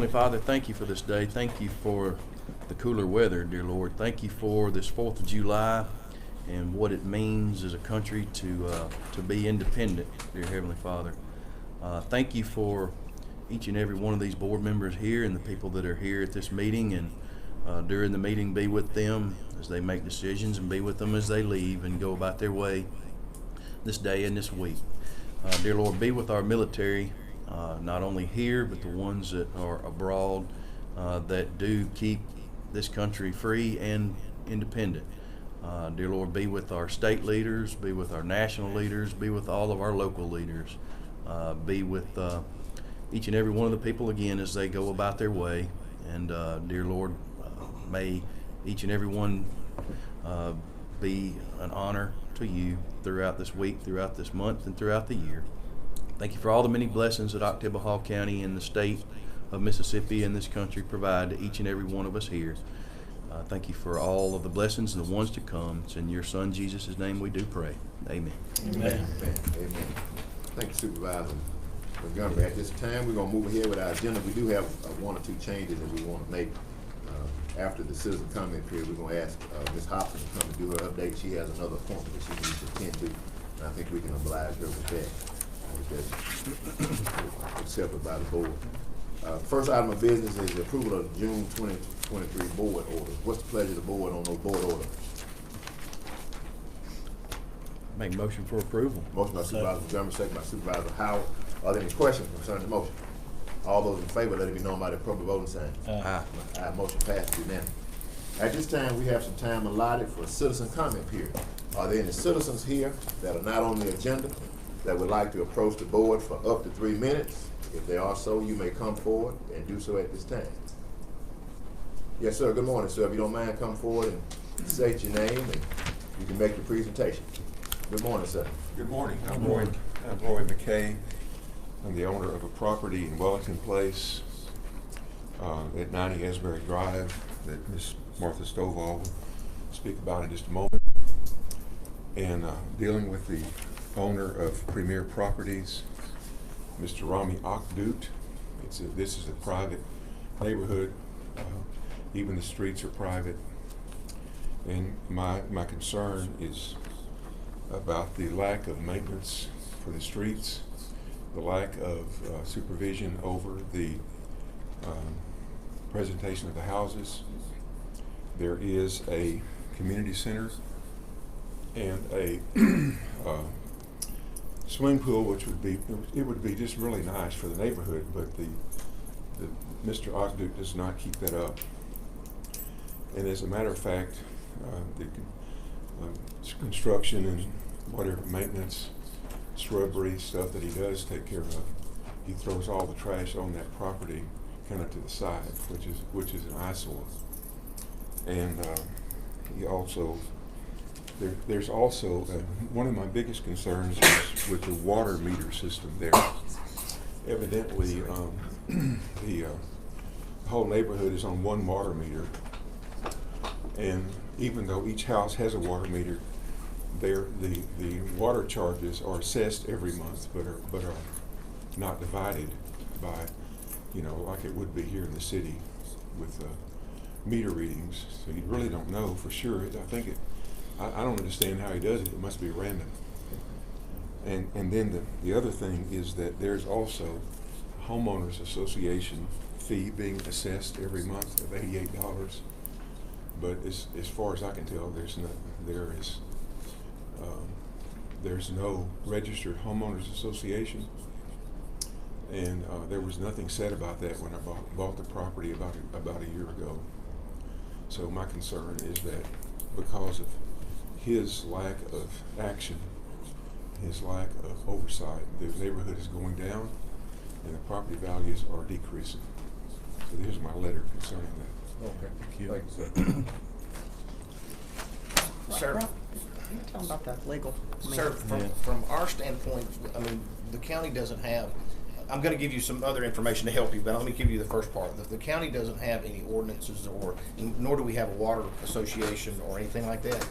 Heavenly Father, thank you for this day. Thank you for the cooler weather, dear Lord. Thank you for this 4th of July and what it means as a country to be independent, dear Heavenly Father. Thank you for each and every one of these board members here and the people that are here at this meeting, and during the meeting be with them as they make decisions, and be with them as they leave and go about their way this day and this week. Dear Lord, be with our military, not only here but the ones that are abroad, that do keep this country free and independent. Dear Lord, be with our state leaders, be with our national leaders, be with all of our local leaders, be with each and every one of the people again as they go about their way. And dear Lord, may each and every one be an honor to you throughout this week, throughout this month, and throughout the year. Thank you for all the many blessings that Oktibbeha County and the state of Mississippi and this country provide to each and every one of us here. Thank you for all of the blessings and the ones to come. It's in your Son Jesus' name we do pray. Amen. Amen. Amen. Thank you, Supervisor Montgomery. At this time, we're going to move ahead with our agenda. We do have one or two changes that we want to make. After the citizen comment period, we're going to ask Ms. Hobson to come and do her update. She has another appointment that she needs to attend to, and I think we can oblige her with that. That's accepted by the board. First item of business is the approval of June 2023 board orders. What's the pleasure of the board on those board orders? Make a motion for approval. Motion by Supervisor Montgomery, second by Supervisor Howard. Are there any questions concerning the motion? All those in favor, let it be known by the appropriate voting sign. Aye. Aye. Motion passed unanimously. At this time, we have some time allotted for a citizen comment period. Are there any citizens here that are not on the agenda that would like to approach the board for up to 3 minutes? If they are so, you may come forward and do so at this time. Yes, sir. Good morning, sir. If you don't mind, come forward and state your name, and you can make your presentation. Good morning, sir. Good morning. I'm Roy McKay. I'm the owner of a property in Wellington Place at 90 Asbury Drive that Ms. Martha Stovall will speak about in just a moment. And dealing with the owner of Premier Properties, Mr. Rami Akdut. This is a private neighborhood. Even the streets are private. And my concern is about the lack of maintenance for the streets, the lack of supervision over the presentation of the houses. There is a community center and a swimming pool, which would be just really nice for the neighborhood, but Mr. Akdut does not keep that up. And as a matter of fact, the construction and whatever maintenance, shrubbery stuff that he does take care of, he throws all the trash on that property kind of to the side, which is an eyesore. And he also, there's also one of my biggest concerns is with the water meter system there. Evidently, the whole neighborhood is on one water meter, and even though each house has a water meter, the water charges are assessed every month, but are not divided by, like it would be here in the city with meter readings. So you really don't know for sure. I don't understand how he does it. It must be random. And then the other thing is that there's also a homeowners association fee being assessed every month of $88. But as far as I can tell, there's no registered homeowners association, and there was nothing said about that when I bought the property about a year ago. So my concern is that because of his lack of action, his lack of oversight, the neighborhood is going down and the property values are decreasing. So here's my letter concerning that. Okay. Thank you. Thank you, sir. Sir, Can you tell them about that legal? sir, from our standpoint, I mean, the county doesn't have, I'm going to give you some other information to help you, but let me give you the first part. The county doesn't have any ordinances, nor do we have a water association or anything like that.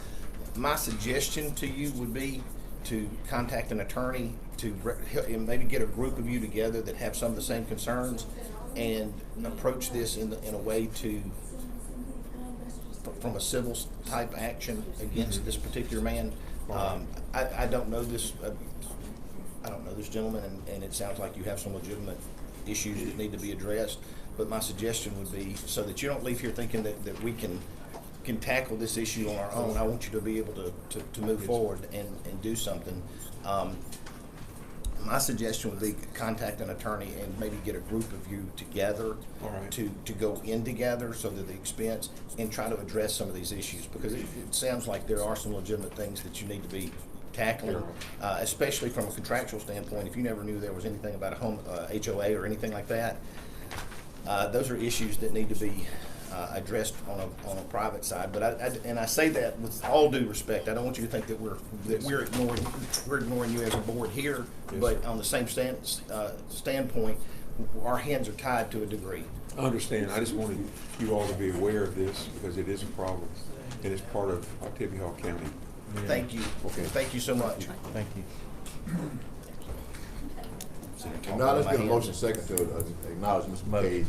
My suggestion to you would be to contact an attorney to maybe get a group of you together that have some of the same concerns. and approach this in a way to, from a civil type action against this particular man. I don't know this. I don't know this gentleman, and it sounds like you have some legitimate issues that need to be addressed. But my suggestion would be, so that you don't leave here thinking that we can tackle this issue on our own, I want you to be able to move forward and do something. My suggestion would be contact an attorney and maybe get a group of you together to go in together, so that the expense, and try to address some of these issues, because it sounds like there are some legitimate things that you need to be tackling, especially from a contractual standpoint. If you never knew there was anything about a home HOA or anything like that, those are issues that need to be addressed on a private side. But I say that with all due respect. I don't want you to think that we're ignoring you as a board here. Yes, but sir. on the same standpoint, our hands are tied to a degree. I understand. I just wanted you all to be aware of this, because it is a problem, and it's part of Tippecanoe County. Thank you. Okay. Thank you so much. Thank you. Now let's get a motion second to acknowledge Mr. McKay's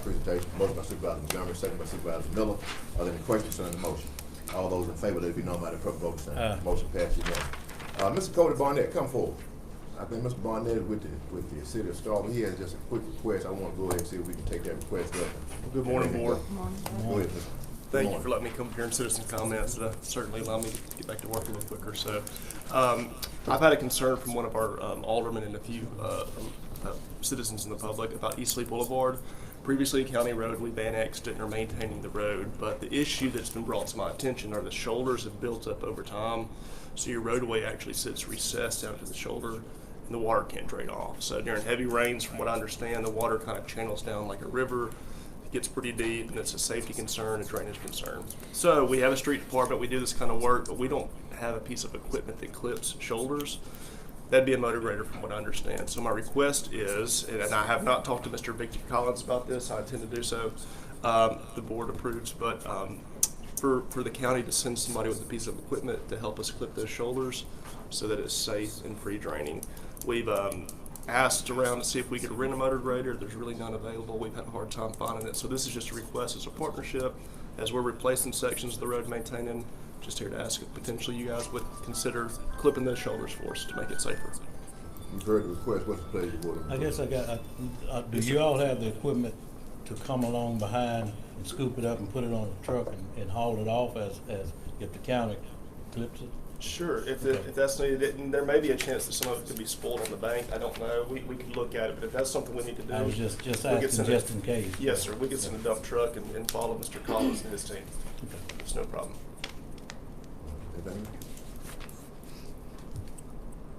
presentation. Motion by Supervisor Montgomery, second by Supervisor Miller. Are there any questions on the motion? All those in favor, let it be known by the proper vote sign. Motion passes unanimously. Mr. Cody Barnett, come forward. I think Mr. Barnett is with the city of Starkville. He has just a quick request. I want to go ahead and see if we can take that request up. Good morning, Board. Go ahead, Mr. Thank you for letting me come here and citizen comments. That certainly allowed me to get back to work a little quicker. So, I've had a concern from one of our aldermen and a few citizens in the public about East Lee Boulevard. Previously a county road, we've annexed it and are maintaining the road. But the issue that's been brought to my attention are the shoulders have built up over time. So your roadway actually sits recessed down to the shoulder, and the water can't drain off. So during heavy rains, from what I understand, the water kind of channels down like a river. It gets pretty deep, and it's a safety concern, a drainage concern. So we have a street department, we do this kind of work, but we don't have a piece of equipment that clips shoulders. That'd be a motor grader from what I understand. So my request is, and I have not talked to Mr. Victor Collins about this, I intend to do so, the board approves, but for the county to send somebody with a piece of equipment to help us clip those shoulders so that it's safe and free draining. We've asked around to see if we could rent a motor grader. There's really none available. We've had a hard time finding it. So this is just a request as a partnership. As we're replacing sections of the road, maintaining, just here to ask if potentially you guys would consider clipping those shoulders for us to make it safer. You've heard the request. What's the pleasure, Board? I guess do you all have the equipment to come along behind and scoop it up and put it on a truck and haul it off as if the county clips it? Sure, if that's needed, and there may be a chance that some of it could be spoiled on the bank. I don't know. We could look at it, but if that's something we need to do, I was just we'll get asking sent just in case. Yes, sir. We could send a dump truck and follow Mr. Collins and his team. It's no problem. Anything?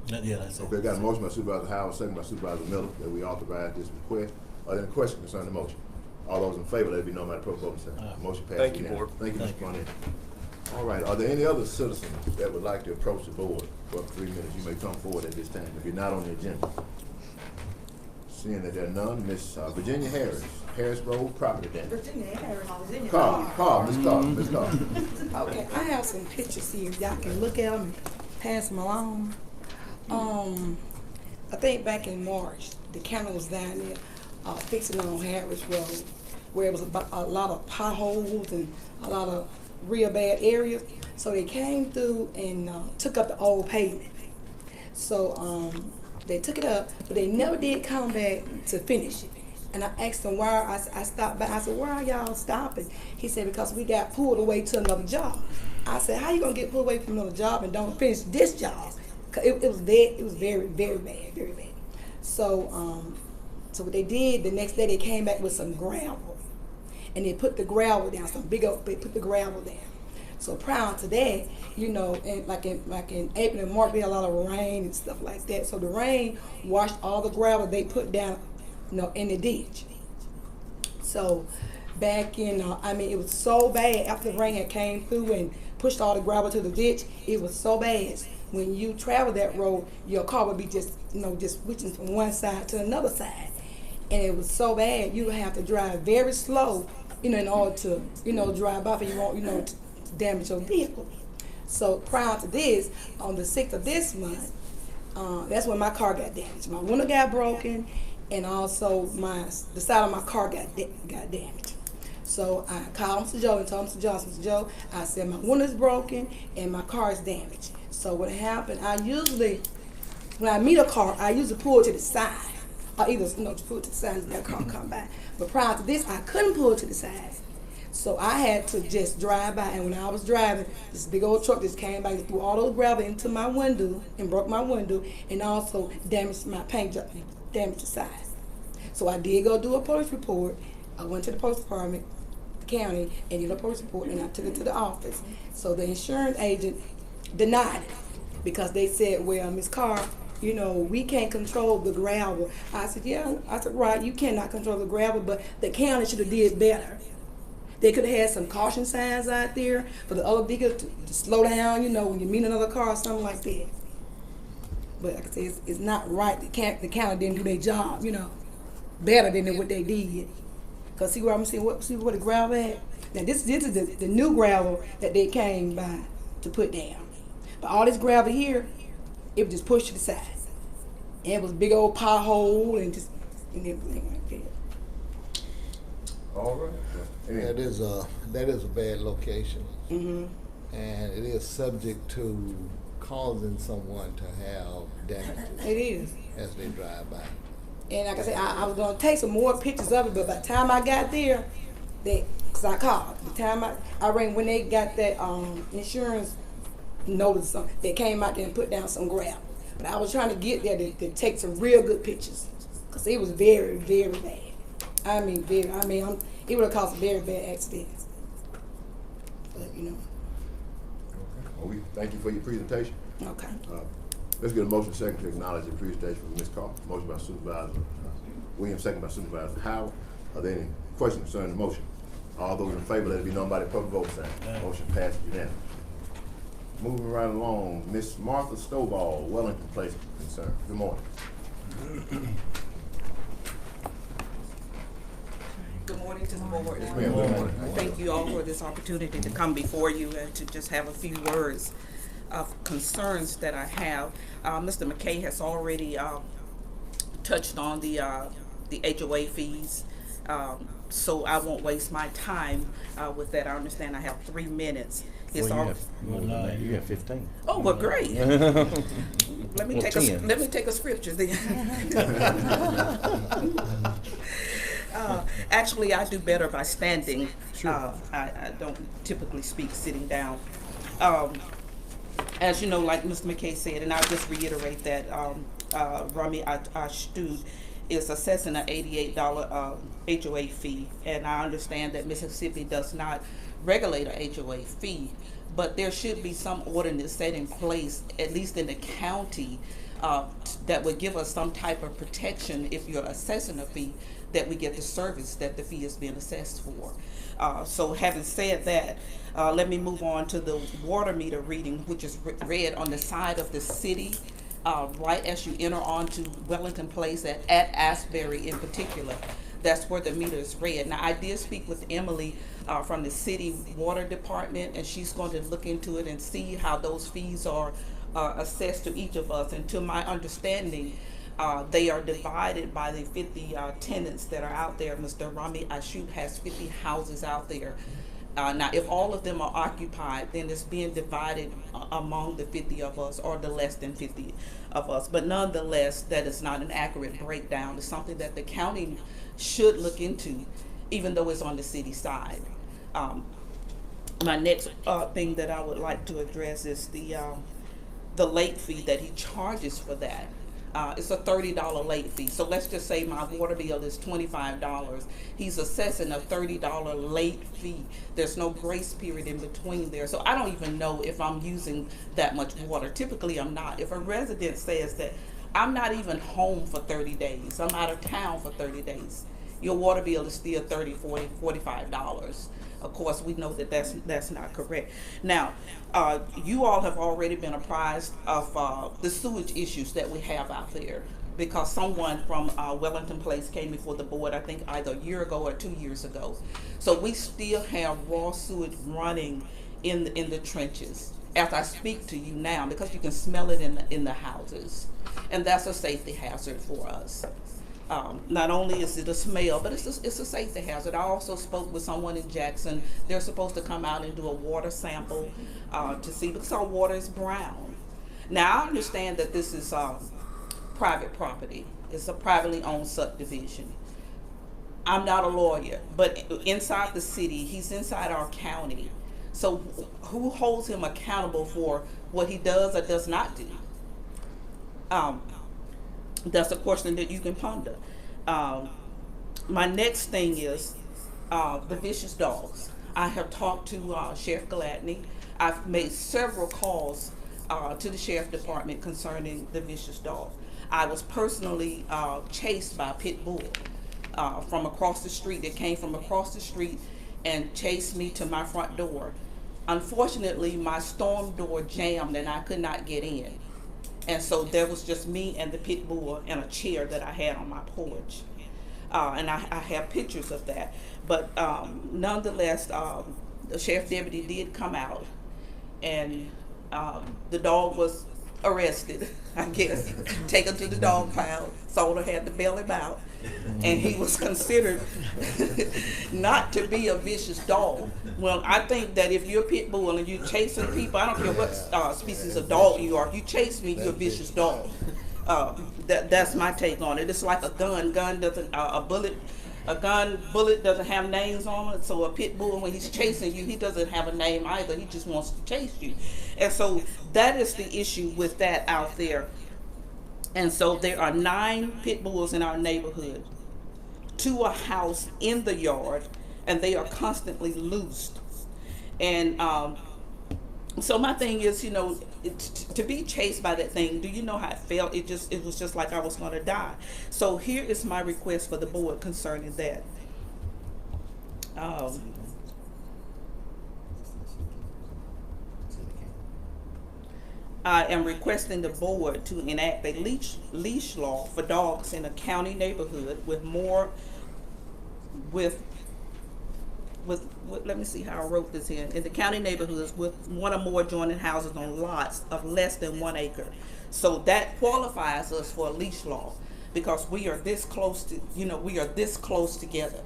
Yeah, that's it. Okay, got a motion by Supervisor Howard, second by Supervisor Miller, that we authorize this request. Are there any questions concerning the motion? All those in favor, let it be known by the proper voting sign. Motion passes. Thank you, unanimously. Board. Thank you, Mr. Thank you. Barnett. All right, are there any other citizens that would like to approach the board for 3 minutes? You may come forward at this time if you're not on the agenda. Seeing that there are none, Miss Virginia Harris Road Property Damage. Virginia, Virginia. Miss Carr. Okay, I have some pictures here. Y'all can look at them and pass them along. I think back in March, the county was down there fixing it on Harris Road, where it was a lot of potholes and a lot of real bad areas. So they came through and took up the old pavement. So they took it up, but they never did come back to finish it. And I asked them why. I stopped by. I said, "Why are y'all stopping?" He said, "Because we got pulled away to another job." I said, "How you gonna get pulled away from another job and don't finish this job?" Cause it was very, very bad, very bad. So so what they did, the next day they came back with some gravel, and they put the gravel down, they put the gravel down. So prior to that, you know, like in April and March, we had a lot of rain and stuff like that. So the rain washed all the gravel they put down, you know, in the ditch. So back in, it was so bad after the rain had came through and pushed all the gravel to the ditch. It was so bad. When you travel that road, your car would be just switching from one side to another side. And it was so bad, you would have to drive very slow, in order to, drive off, and you won't, to damage your vehicle. So prior to this, on the 6th of this month, that's when my car got damaged. My window got broken, and also the side of my car got damaged. So I called Mr. Joe and told Mr. Joe, I said my window's broken and my car is damaged. So what happened, when I meet a car, I usually pull it to the side. Or either, pull it to the side and let a car come by. But prior to this, I couldn't pull it to the side. So I had to just drive by, and when I was driving, this big old truck just came by and threw all those gravel into my window and broke my window, and also damaged my paint job, damaged the side. So I did go do a police report. I went to the police department, the county, and did a police report, and I took it to the office. So the insurance agent denied it because they said, well, Ms. Carr, we can't control the gravel. I said, yeah. I said, right, you cannot control the gravel, but the county should have did better. They could have had some caution signs out there for the other vehicles to slow down, when you meet another car or something like that. But like I said, it's not right. The county didn't do their job, better than what they did. Because see where I'm saying, see where the gravel at? Now this is the new gravel that they came by to put down. But all this gravel here, it was just pushed to the side. And it was a big old pothole and everything like that. All right. That is a bad location, Mm-hmm. and it is subject to causing someone to have damages It is. as they drive by. And like I said, I was gonna take some more pictures of it, but by the time I got there, cause I called. The time I rang when they got that insurance notice, they came out there and put down some gravel. But I was trying to get there to take some real good pictures, cause it was very, very bad. It would have caused a very bad accident. But Okay. Well, we thank you for your presentation. Okay. Let's get a motion second to acknowledge the presentation from Ms. Carr. Motion by Supervisor Williams, second by Supervisor Howard. Are there any questions concerning the motion? All those in favor, let it be known by the public vote sign. Motion passed unanimously. Moving right along, Miss Martha Stovall, Wellington Place concern. Good morning. Good morning to the board. Yes, ma'am. Good morning. Thank you all for this opportunity to come before you and to just have a few words of concerns that I have. Mr. McKay has already touched on the HOA fees, so I won't waste my time with that. I understand I have 3 minutes. Well, you have 15. Oh, well, great. Let me Well, take 10. let me take a scripture then. Actually, I do better by standing. Sure. I don't typically speak sitting down. As you know, like Mr. McKay said, and I'll just reiterate that Rami Ashtud is assessing an $88 HOA fee, and I understand that Mississippi does not regulate a HOA fee, but there should be some ordinance set in place, at least in the county, that would give us some type of protection if you're assessing a fee, that we get the service that the fee is being assessed for. So having said that, let me move on to the water meter reading, which is read on the side of the city, right as you enter onto Wellington Place at Asbury in particular. That's where the meter is read. Now, I did speak with Emily from the city water department, and she's going to look into it and see how those fees are assessed to each of us. And to my understanding, they are divided by the 50 tenants that are out there. Mr. Rami Ashut has 50 houses out there. Now, if all of them are occupied, then it's being divided among the 50 of us, or the less than 50 of us. But nonetheless, that is not an accurate breakdown. It's something that the county should look into, even though it's on the city side. My next thing that I would like to address is the late fee that he charges for that. It's a $30 late fee. So let's just say my water bill is $25. He's assessing a $30 late fee. There's no grace period in between there. So I don't even know if I'm using that much water. Typically I'm not. If a resident says that I'm not even home for 30 days, I'm out of town for 30 days, your water bill is still $30, $40, $45. Of course, we know that that's not correct. Now, you all have already been apprised of the sewage issues that we have out there, because someone from Wellington Place came before the board, I think either a year ago or 2 years ago. So we still have raw sewage running in the trenches as I speak to you now, because you can smell it in the houses, and that's a safety hazard for us. Not only is it a smell, but it's a safety hazard. I also spoke with someone in Jackson. They're supposed to come out and do a water sample to see, because our water is brown. Now, I understand that this is private property. It's a privately owned subdivision. I'm not a lawyer, but inside the city, he's inside our county. So who holds him accountable for what he does or does not do? That's a question that you can ponder. My next thing is the vicious dogs. I have talked to Sheriff Gladney. I've made several calls to the Sheriff Department concerning the vicious dog. I was personally chased by a pit bull from across the street. It came from across the street and chased me to my front door. Unfortunately, my storm door jammed and I could not get in. And so there was just me and the pit bull and a chair that I had on my porch. And I have pictures of that. But nonetheless, the sheriff deputy did come out, and the dog was arrested, I guess, taken to the dog pound. Soda had to bail him out, and he was considered not to be a vicious dog. Well, I think that if you're a pit bull and you're chasing people, I don't care what species of dog you are, if you chase me, you're a vicious dog. That's my take on it. It's like a gun. Gun doesn't, bullet doesn't have names on it. So a pit bull, when he's chasing you, he doesn't have a name either. He just wants to chase you. And so that is the issue with that out there. And so there are 9 pit bulls in our neighborhood, to a house in the yard, and they are constantly loosed. And so my thing is, you know, to be chased by that thing, do you know how it felt? It was just like I was going to die. So here is my request for the board concerning that. I am requesting the board to enact a leash law for dogs in a county neighborhood with let me see how I wrote this in the county neighborhoods with 1 or more adjoining houses on lots of less than 1 acre. So that qualifies us for a leash law, because we are this close to, we are this close together.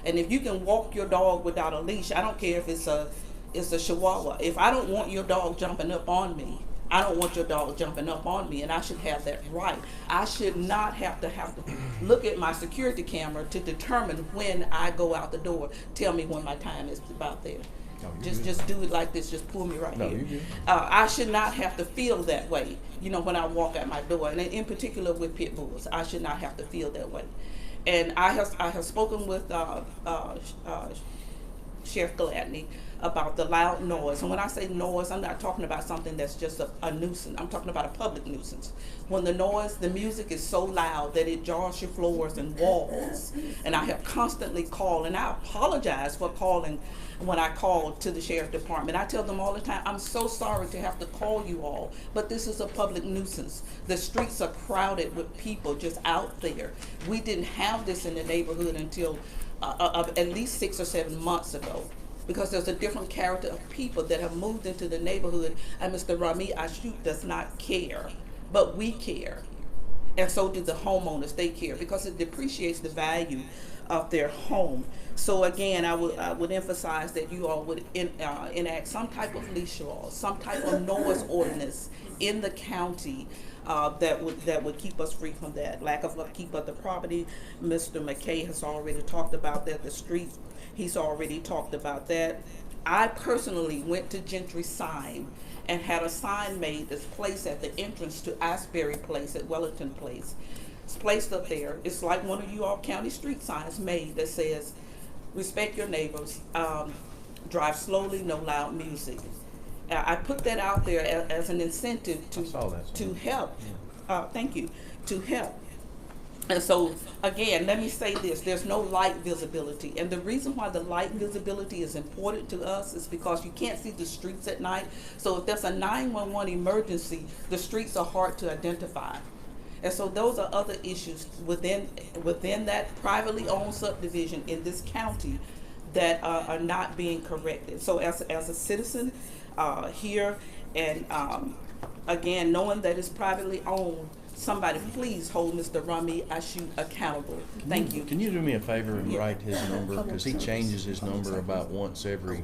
And if you can walk your dog without a leash, I don't care if it's a Chihuahua. If I don't want your dog jumping up on me, I don't want your dog jumping up on me, and I should have that right. I should not have to look at my security camera to determine when I go out the door. Tell me when my time is about there. No, just do it like this. Just pull me right here. I should not have to feel that way, when I walk out my door, and in particular with pit bulls, I should not have to feel that way. And I have spoken with Sheriff Gladney about the loud noise. And when I say noise, I'm not talking about something that's just a nuisance. I'm talking about a public nuisance. When the music is so loud that it jars your floors and walls. And I have constantly called, and I apologize for calling when I called to the sheriff department. I tell them all the time, I'm so sorry to have to call you all, but this is a public nuisance. The streets are crowded with people just out there. We didn't have this in the neighborhood until at least 6 or 7 months ago, because there's a different character of people that have moved into the neighborhood, and Mr. Rami Ashut does not care, but we care. And so do the homeowners. They care because it depreciates the value of their home. So again, I would emphasize that you all would enact some type of leash law, some type of noise ordinance in the county that would keep us free from that. Lack of upkeep of the property. Mr. McKay has already talked about that. The street, he's already talked about that. I personally went to Gentry Sign and had a sign made that's placed at the entrance to Asbury Place at Wellington Place. It's placed up there. It's like one of you all county street signs made that says, respect your neighbors, drive slowly, no loud music. I put that out there as an incentive to help. Thank you, to help. And so, again, let me say this, there's no light visibility. And the reason why the light visibility is important to us is because you can't see the streets at night. So if there's a 911 emergency, the streets are hard to identify. And so those are other issues within that privately owned subdivision in this county that are not being corrected. So as a citizen here, and again, knowing that it's privately owned, somebody please hold Mr. Rami Ashu accountable. Thank you. Can you do me a favor and Yeah. write his number, because he changes his number about once every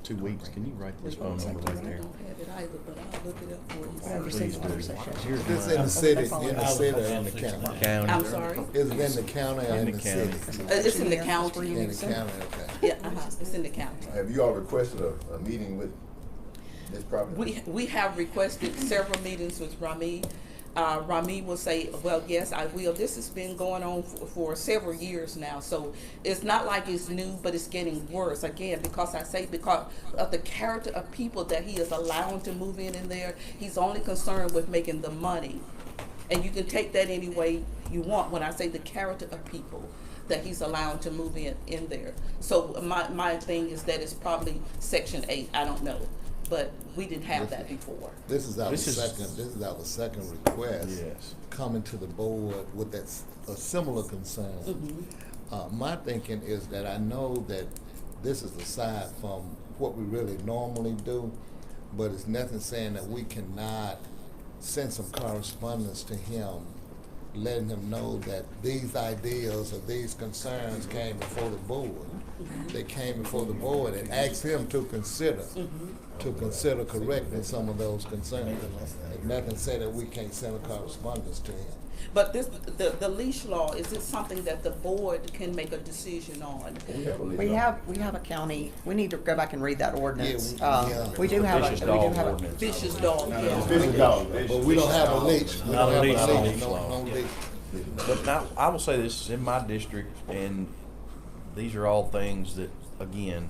2 weeks. Can you write this phone number right I there? don't have it either, but I'll look it up for you. Please do. Here's This in mine. the city or in the county? County. I'm sorry? Is it in the county or In in the the county. city? It's in the county. In the county, okay. Yeah, it's in the county. Have you all requested a meeting with this property? We have requested several meetings with Rami. Rami will say, well, yes, I will. This has been going on for several years now, so it's not like it's new, but it's getting worse. Again, because of the character of people that he is allowing to move in there, he's only concerned with making the money. And you can take that any way you want when I say the character of people that he's allowing to move in there. So my thing is that it's probably Section 8, I don't know. But we didn't have that before. This is our This is- second request. Yes. Coming to the board with a similar concern. My thinking is that I know that this is aside from what we really normally do, but it's nothing saying that we cannot send some correspondence to him, letting him know that these ideas or these concerns came before the board. They came before the board and asked him to consider correcting some of those concerns. There's nothing say that we can't send a correspondence to him. But the leash law, is it something that the board can make a decision on? We have a county, we need to go back and read that ordinance. Yeah, We do have Vicious a, dog ordinance. Vicious dog, yeah. Vicious dog. But we don't have a leash. We Not don't a have leash a law. leash, no leash. But now, I will say this, in my district, and these are all things that, again,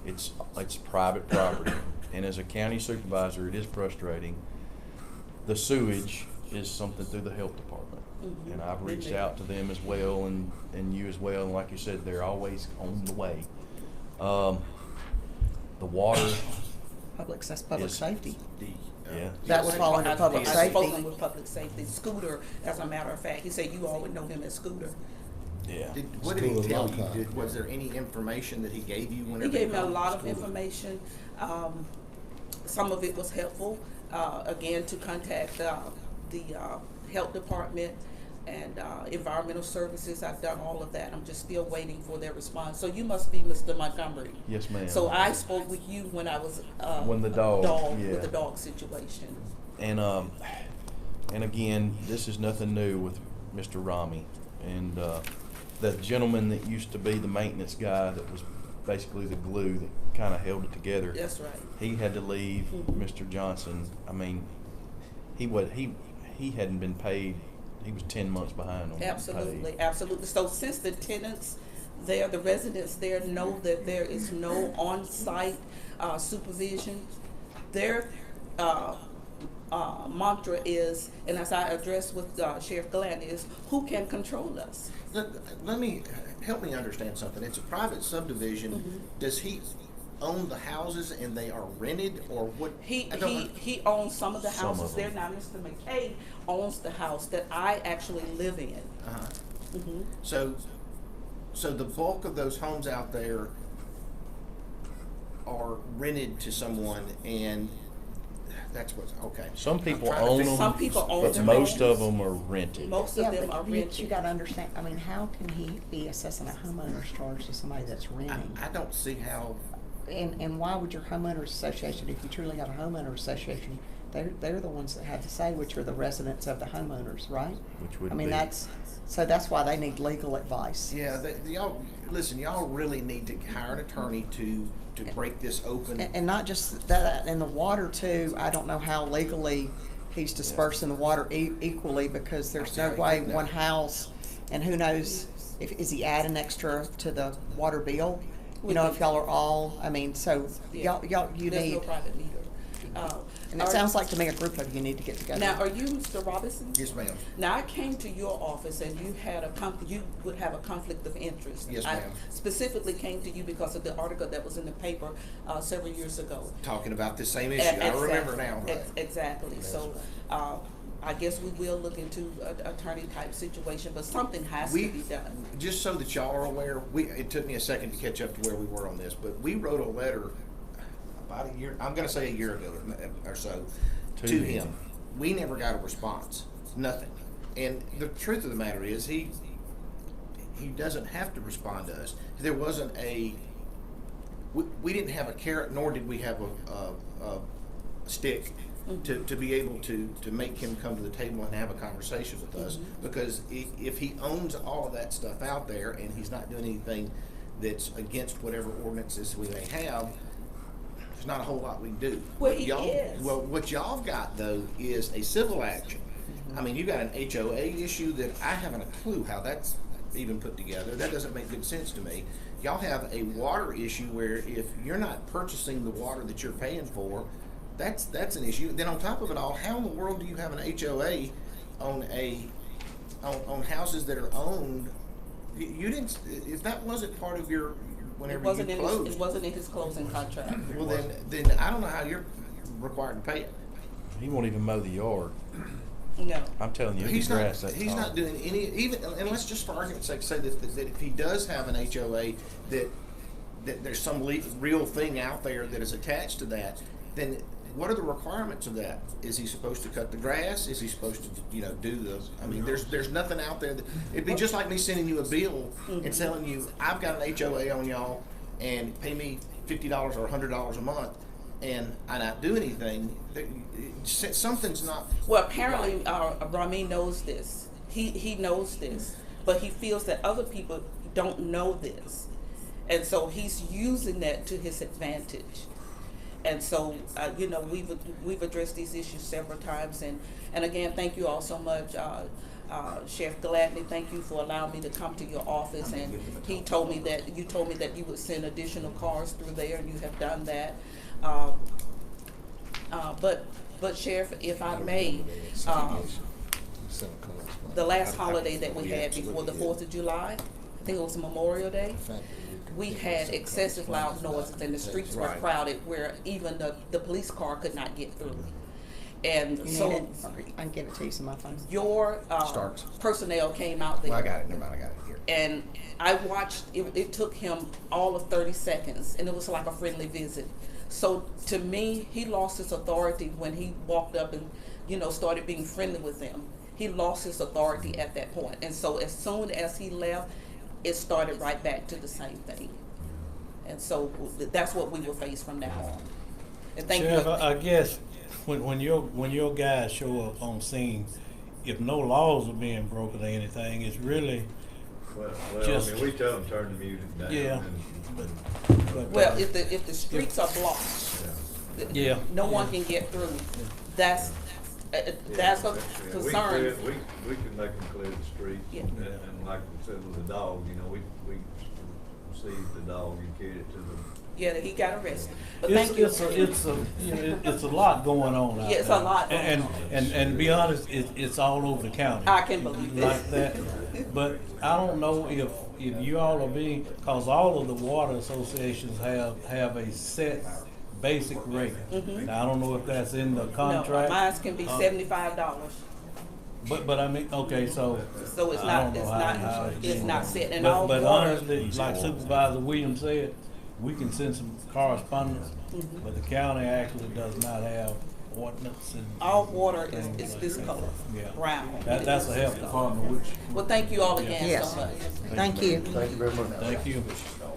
it's private property. And as a county supervisor, it is frustrating. The sewage is something through the health department. And I've reached out to them as well, and you as well, and like you said, they're always on the way. The water, that's public is- safety. yeah. That would fall under public I've safety. spoken with public safety. Scooter, as a matter of fact, he said you all would know him as Scooter. Yeah. What did he School of tell Law you? College. Was there any information that he gave you whenever? He gave me a called? lot of information. Some of it was helpful. Again, to contact the health department and environmental services. I've done all of that. I'm just still waiting for their response. So you must be Mr. Montgomery. Yes, ma'am. So I spoke with you when I was When the dog, yeah. with the dog situation. And again, this is nothing new with Mr. Rami. And the gentleman that used to be the maintenance guy that was basically the glue that kind of held it together. That's right. He had to leave. Mr. Johnson, I mean, he hadn't been paid. He was 10 months behind on Absolutely, pay. absolutely. So since the tenants there, the residents there know that there is no on-site supervision, their mantra is, and as I addressed with Sheriff Glenn, is who can control us? Let me, help me understand something. It's a private subdivision. Does he own the houses and they are rented, or what? He owns some of the Some houses of there. them. Now, Mr. McKay owns the house that I actually live in. So the bulk of those homes out there are rented to someone, and that's what's, okay. Some I'm people trying to own figure- them, Some people own but their most of homes. them are rented. Most of Yeah, them but are you rented. gotta understand, I mean, how can he be assessing a homeowner's charge to somebody that's renting? I don't see how, And why would your homeowners association, if you truly have a homeowner association, they're the ones that have to say, which are the residents of the homeowners, right? Which would I mean, be- that's why they need legal advice. yeah, y'all, listen, y'all really need to hire an attorney to break this open. And not just that, and the water too, I don't know how legally he's dispersing the water equally, because there's no way one house, and who knows, is he adding extra to the water bill? You know, if y'all are all, I mean, so y'all, you There's need, no private meter. and it sounds like to me a group of you need to get together. Now, are you Mr. Robinson? Yes, ma'am. Now, I came to your office and you had you would have a conflict of interest. Yes, I ma'am. specifically came to you because of the article that was in the paper several years ago. Talking about this same issue, I remember now. Exactly. So, I guess we will look into an attorney type situation, but something has to be done. Just so that y'all are aware, it took me a second to catch up to where we were on this, but we wrote a letter about a year, I'm gonna say a year ago or so, To to him. him. We never got a response. Nothing. And the truth of the matter is, he doesn't have to respond to us. There wasn't we didn't have a carrot, nor did we have a stick to be able to make him come to the table and have a conversation with us. Because if he owns all of that stuff out there and he's not doing anything that's against whatever ordinances we may have, there's not a whole lot we can do. Well, he is. Well, what y'all got though is a civil action. I mean, you got an HOA issue that I haven't a clue how that's even put together. That doesn't make good sense to me. Y'all have a water issue where if you're not purchasing the water that you're paying for, that's an issue. Then on top of it all, how in the world do you have an HOA on houses that are owned? You didn't. If that wasn't part of your whenever you closed, it wasn't in his closing contract. well then I don't know how you're required to pay it. He won't even mow the yard. No. I'm telling you, He's grass not. that He's tall. not doing any. Even and let's just for argument's sake say that if he does have an HOA that there's some real thing out there that is attached to that, then what are the requirements of that? Is he supposed to cut the grass? Is he supposed to do the? I mean, there's nothing out there. It'd be just like me sending you a bill and telling you I've got an HOA on y'all and pay me $50 or $100 a month, and I not do anything. Something's not. Well, apparently, Ramin knows this. He knows this, but he feels that other people don't know this, and so he's using that to his advantage. And so, we've addressed these issues several times, and again, thank you all so much. Sheriff Gladney, thank you for allowing me to come to your office, and you told me that you would send additional cars through there, and you have done that. But Sheriff, if I may, the last holiday that we had before the 4th of July, I think it was Memorial Day, we had excessive loud noises and the streets were crowded where even the police car could not get through. And so I can give it to you, some of my phone. your personnel came out there. Well, I got it. Never mind, I got it here. And I watched, it took him all of 30 seconds, and it was like a friendly visit. So to me, he lost his authority when he walked up and, started being friendly with them. He lost his authority at that point. And so as soon as he left, it started right back to the same thing. And so that's what we will face from now on. And thank Sheriff, you. I guess when your guys show up on scene, if no laws are being broken or anything, it's really Well, just, I mean, we tell them turn the music down. Yeah. And Well, if the streets are blocked, Yeah. no one can get through. That's a concern. We can make them clear the streets. Yeah. And like we said with the dog, we seized the dog and carried it to the. Yeah, he got arrested. But thank you. it's a lot going on out Yeah, it's there. a lot going and to be honest, it's all over the county. I can believe it. Like that. But I don't know if you all are being, because all of the water associations have a set basic rate. Now, I don't know if that's in the No, contract. mine can be $75. But I mean, okay, so. So it's I not, don't know how it's not set. And But all but water, honestly, like Supervisor Williams said, we can send some correspondence, but the county actually does not have ordinance and. all water is things this like color, that. Yeah. brown. That's the health department, which, Well, thank you all again Yes. so much. Thank you. Thank you very much. thank you.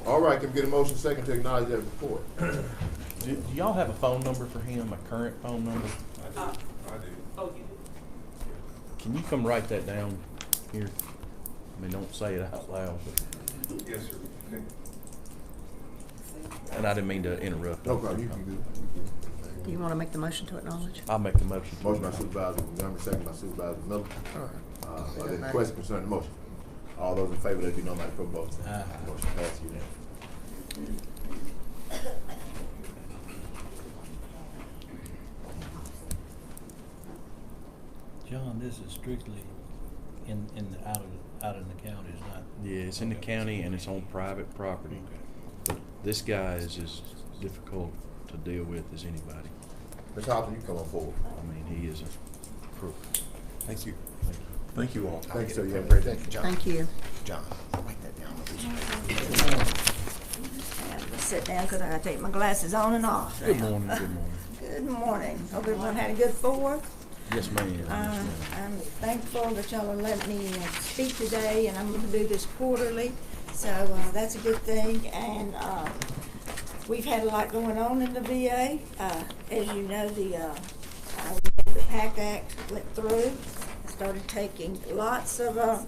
All right, can we get a motion second to acknowledge that report? Do y'all have a phone number for him, a current phone number? I do. Oh, you Can you come write that down here? I mean, don't say it out loud, but, Yes, sir. Okay. and I didn't mean to interrupt. No problem, you can do it. Do you want to make the motion to acknowledge? I'll make the motion. Motion by Supervisor Montgomery, second by Supervisor Miller. Are there any questions concerning the motion? All those in favor, let it be known by the vote. Aye. Motion passed unanimously. John, this is strictly out in the county, it's not. Yeah, it's in the county and it's on private property. But this guy is as difficult to deal with as anybody. Ms. Hopkins, you come on forward. I mean, he is a crook. Thank you. Thank you all. Thank you, sir. You have a great day. John. Thank you. John, write that down. Sit down because I gotta take my glasses on and off. Good morning, good morning. Good morning. Hope everyone had a good 4th. Yes, ma'am. Yes, ma'am. I'm thankful that y'all are letting me speak today, and I'm gonna do this quarterly, so, that's a good thing, and, we've had a lot going on in the VA. As you know, the PACT Act went through, started taking lots of,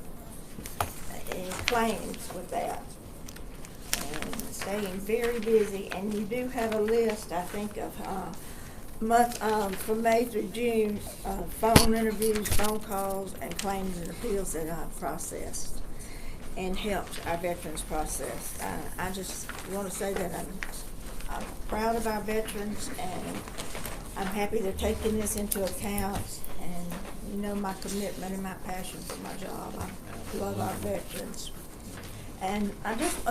claims with that. And staying very busy, and you do have a list, I think, of, from May through June, phone interviews, phone calls, and claims and appeals that I've processed and helped our veterans process. I just want to say that I'm proud of our veterans, and I'm happy they're taking this into account, and you know my commitment and my passion for my job. I love our veterans. And I just,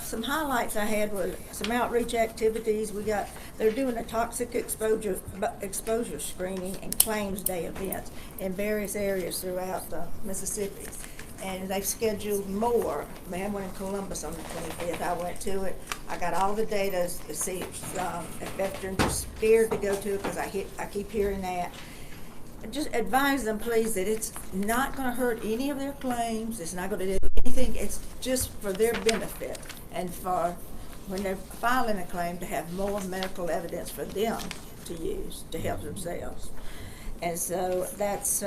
some highlights I had were some outreach activities. They're doing a toxic exposure screening and claims day events in various areas throughout Mississippi. And they've scheduled more. They had one in Columbus on the 25th. I went to it. I got all the data to see if veterans are scared to go to it, because I keep hearing that. Just advise them, please, that it's not going to hurt any of their claims. It's not going to do anything. It's just for their benefit, and for when they're filing a claim to have more medical evidence for them to use to help themselves. And so that's,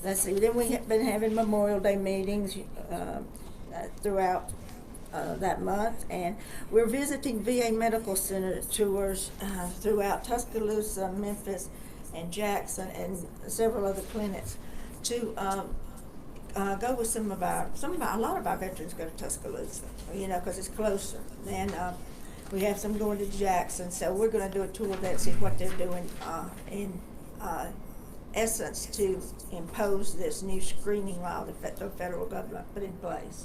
let's see, then we have been having Memorial Day meetings throughout that month, and we're visiting VA Medical Center tours throughout Tuscaloosa, Memphis, and Jackson, and several other clinics to go with a lot of our veterans go to Tuscaloosa, you know, because it's closer. And we have some going to Jackson, so we're going to do a tour of that, see what they're doing in essence to impose this new screening law that the federal government put in place.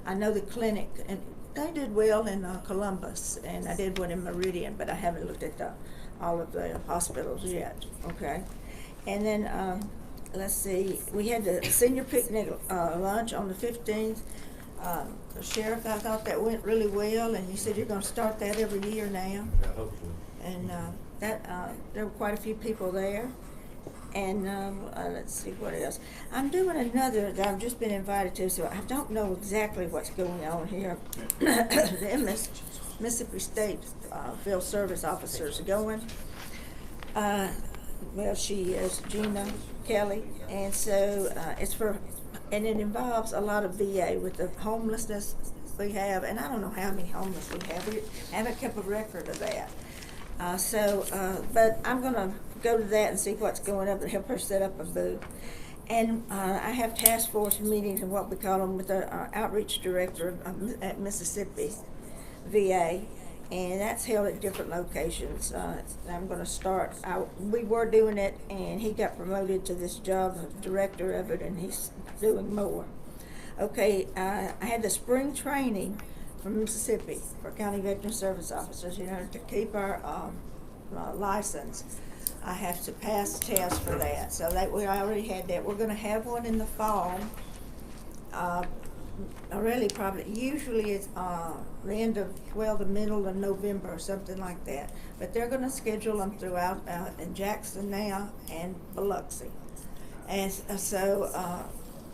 I know the clinic, and they did well in Columbus, and I did one in Meridian, but I haven't looked at all of the hospitals yet, okay? And then, let's see, we had the senior picnic lunch on the 15th. Sheriff, I thought that went really well, and you said you're gonna start that every year now. I hope so. And there were quite a few people there. And let's see what else. I'm doing another that I've just been invited to, so I don't know exactly what's going on here. The Mississippi State Field Service officers are going. Well, she is Gina Kelly, and so and it involves a lot of VA with the homelessness we have, and I don't know how many homeless we have. We haven't kept a record of that. But I'm going to go to that and see what's going up and help her set up a booth. And I have task force meetings and what we call them with the outreach director at Mississippi VA, and that's held at different locations. I'm going to start. We were doing it, and he got promoted to this job of director of it, and he's doing more. Okay, I had the spring training from Mississippi for county veteran service officers. You know, to keep our license, I have to pass the test for that. So that we already had that. We're going to have one in the fall. Really, probably, usually it's the end of, the middle of November or something like that. But they're going to schedule them throughout in Jackson now and Biloxi. And so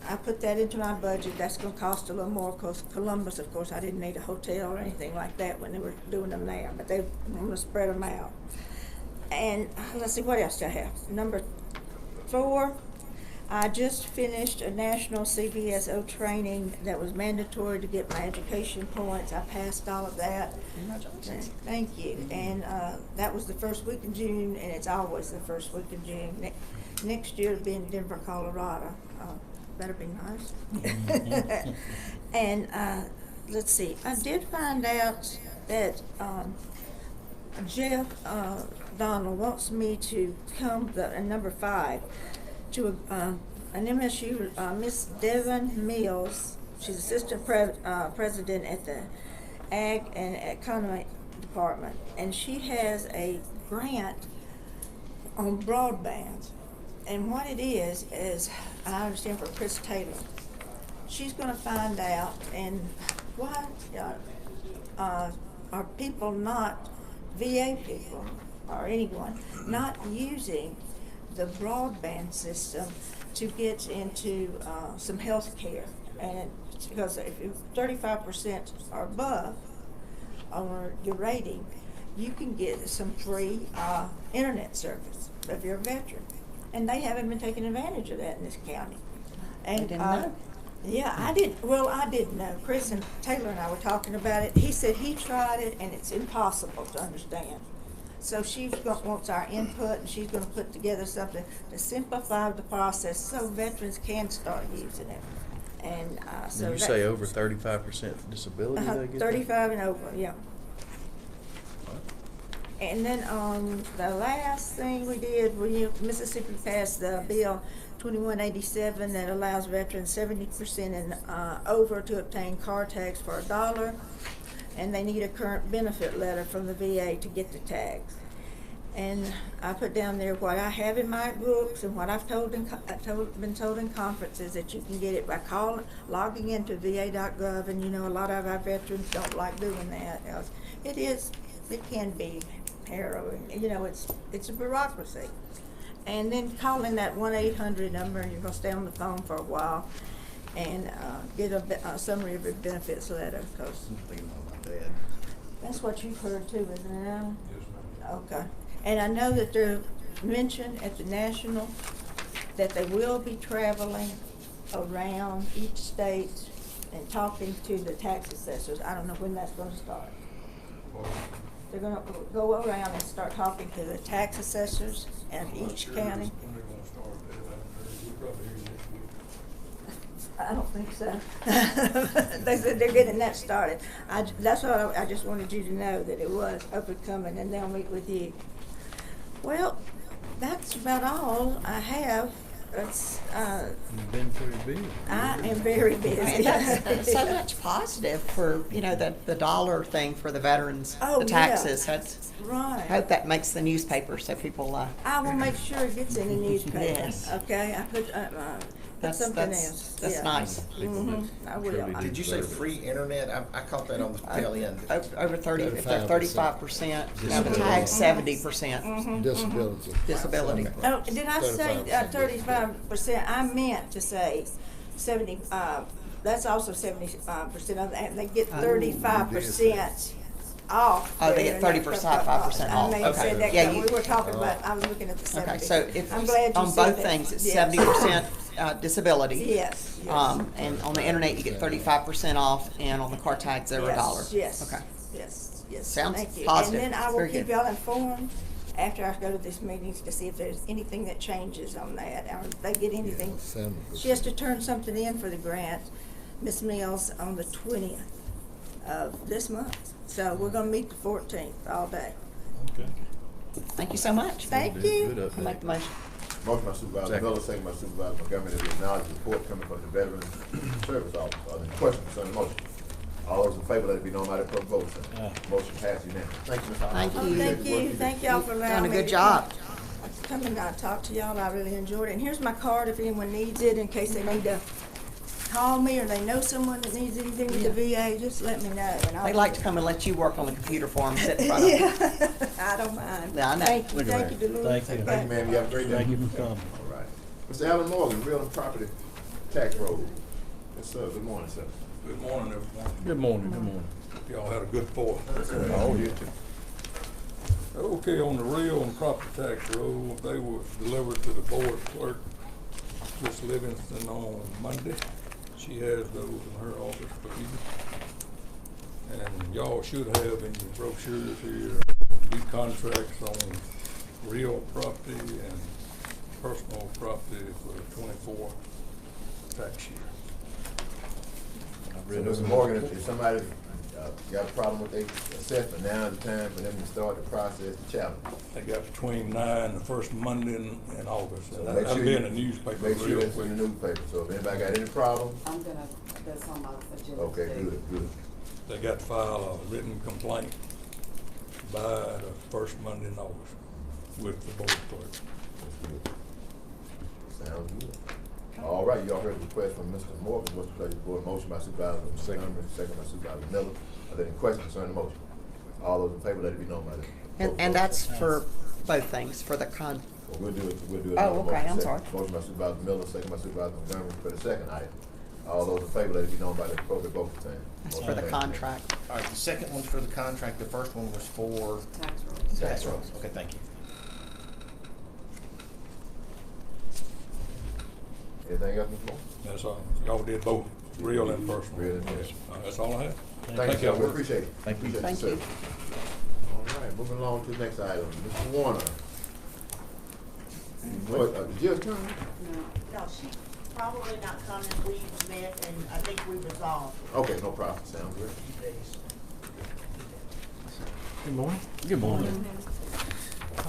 I put that into my budget. That's going to cost a little more because Columbus, of course, I didn't need a hotel or anything like that when they were doing them there. But I'm going to spread them out. And let's see, what else do I have? Number 4, I just finished a national CVSO training that was mandatory to get my education points. I passed all of that. Thank you. And that was the first week in June, and it's always the first week in June. Next year it'll be in Denver, Colorado. Better be nice. And let's see, I did find out that Jeff Donald wants me to come, number 5, to an MSU, Miss Devon Mills. She's assistant president at the Ag and Economy Department, and she has a grant on broadband. And what it is I understand from Chris Taylor, she's going to find out, and why are people not, VA people or anyone, not using the broadband system to get into some health care. And because if you're 35% or above on your rating, you can get some free internet service if you're a veteran. And they haven't been taking advantage of that in this county. And I didn't know. yeah, I didn't. Well, I didn't know. Chris and Taylor and I were talking about it. He said he tried it and it's impossible to understand. So wants our input, and she's going to put together something to simplify the process so veterans can start using it. And so Did you say over 35% disability? They get that? 35 and over, yeah. And then the last thing we did, Mississippi passed the Bill 2187 that allows veterans 70% and over to obtain car tags for $1, and they need a current benefit letter from the VA to get the tags. And I put down there what I have in my books and what I've been told in conferences, that you can get it by logging into va.gov, and you know a lot of our veterans don't like doing that. It can be harrowing. You know, it's a bureaucracy. And then calling that 1-800 number, and you're going to stay on the phone for a while and get a summary of your benefits letter. Cause that's what you've heard too, isn't it, Alan? Yes, ma'am. Okay. And I know that they're mentioned at the national that they will be traveling around each state and talking to the tax assessors. I don't know when that's going to start. They're going to go around and start talking to the tax assessors in each county. When they're gonna start that, we'll probably hear next week. I don't think so. They said they're getting that started. That's what I just wanted you to know, that it was up and coming, and they'll meet with you. Well, that's about all I have. You've been pretty busy. I am very busy. And that's so much positive for, you know, the dollar thing for the veterans, Oh, the taxes. That's, I Right. hope that makes the newspaper so people, I will make sure it gets in the newspaper. Yes. Okay, I put something else. that's Yeah. nice. Mhm, I will. Did you say free internet? I caught that on the tail end. Over 30, if they're 35%, now the Disability. tag's 70% Mm-hmm. Disability. disability. Oh, did I say 35%? 35%? I meant to say 70, that's also 75% of that. They get 35% off. Oh, they their get internet 35% off. I may have Okay. said that, Yeah, 'cause you- we were talking about, I was looking at the 70. Okay, so if, I'm glad you on said both that. things, it's Yes. 70% disability. Yes, yes. And on the internet, you get 35% off, and on the car tags, they're $1. Yes, Okay. yes, yes. Sounds Thank you. positive. And then I will Very keep good. y'all informed after I go to these meetings to see if there's anything that changes on that, or if they get anything. 70%. She has to turn something in for the grant, Ms. Mills, on the 20th of this month. So we're gonna meet the 14th all day. Okay. Thank you so much. Thank Good you. update. I'll make the motion. Motion by Supervisor Second. Miller, second by Supervisor Montgomery, that we acknowledge the report coming from the Veterans Service Office. Are there any questions concerning the motion? All those in favor, let it be known by the clerk vote. Aye. Motion passed unanimously. Thank you, Ms. Hall. Thank Oh, you. thank you, thank y'all for allowing Done a me good to job. come and talk to y'all. I really enjoyed it. And here's my card if anyone needs it, in case they need to call me or they know someone that needs anything with the VA, just let me know. And I'll They like to come and let you work on the computer for them, sit in front of them. Yeah, I don't mind. Yeah, I know. Thank you, Look at thank you, that. Dolores. Thank you. Thank you, ma'am. You have a great day. Thank you for coming. All right. Mr. Allen Morgan, Real and Property Tax Roll. Yes, sir. Good morning, sir. Good morning, everyone. Good morning, good morning. Y'all had a good Fourth. Oh, you too. Okay, on the real and property tax roll, they were delivered to the board clerk, Miss Livingston, on Monday. She has those in her office for you. And y'all should have in your brochures here, new contracts on real property and personal property for the 24 tax year. I've So, read Mr. over Morgan, the if somebody got a problem with their assessment, now is the time for them to start the process to challenge. They got between now and the first Monday in August. And Make that'll sure be you- in the newspaper Make sure real it's quick. in the newspaper, so if anybody got any problem, I'm gonna, that's on my agenda. okay, today. good, good. They got to file a written complaint by the first Monday in August with the board clerk. That's good. Sounds good. All right, y'all heard the request from Mr. Morgan. What's the pleasure of the board? Motion by Supervisor Montgomery, second by Supervisor Miller. Are there any questions concerning the motion? All those in favor, let it be known by the. And that's for both things, for the Well, we'll do it. Oh, Motion okay, I'm second. sorry. Motion by Supervisor Miller, second by Supervisor Montgomery for the second item. All those in favor, let it be known by the appropriate vote of time. That's Motion for the passes. contract. All right, the second one's for the contract, the first one was for Tax rolls. tax rolls. Okay, thank you. Anything else, Mr. Moore? That's all. Y'all did both real and personal. Real and personal. That's all I have. Thank you, sir. We appreciate it. Thank you. Appreciate Thank sir. you. All right, moving along to the next item. Mr. Warner. What, did you turn? No, she's probably not coming. We've met and I think we resolved. Okay, no problem. Sounds good. Good morning. Good morning.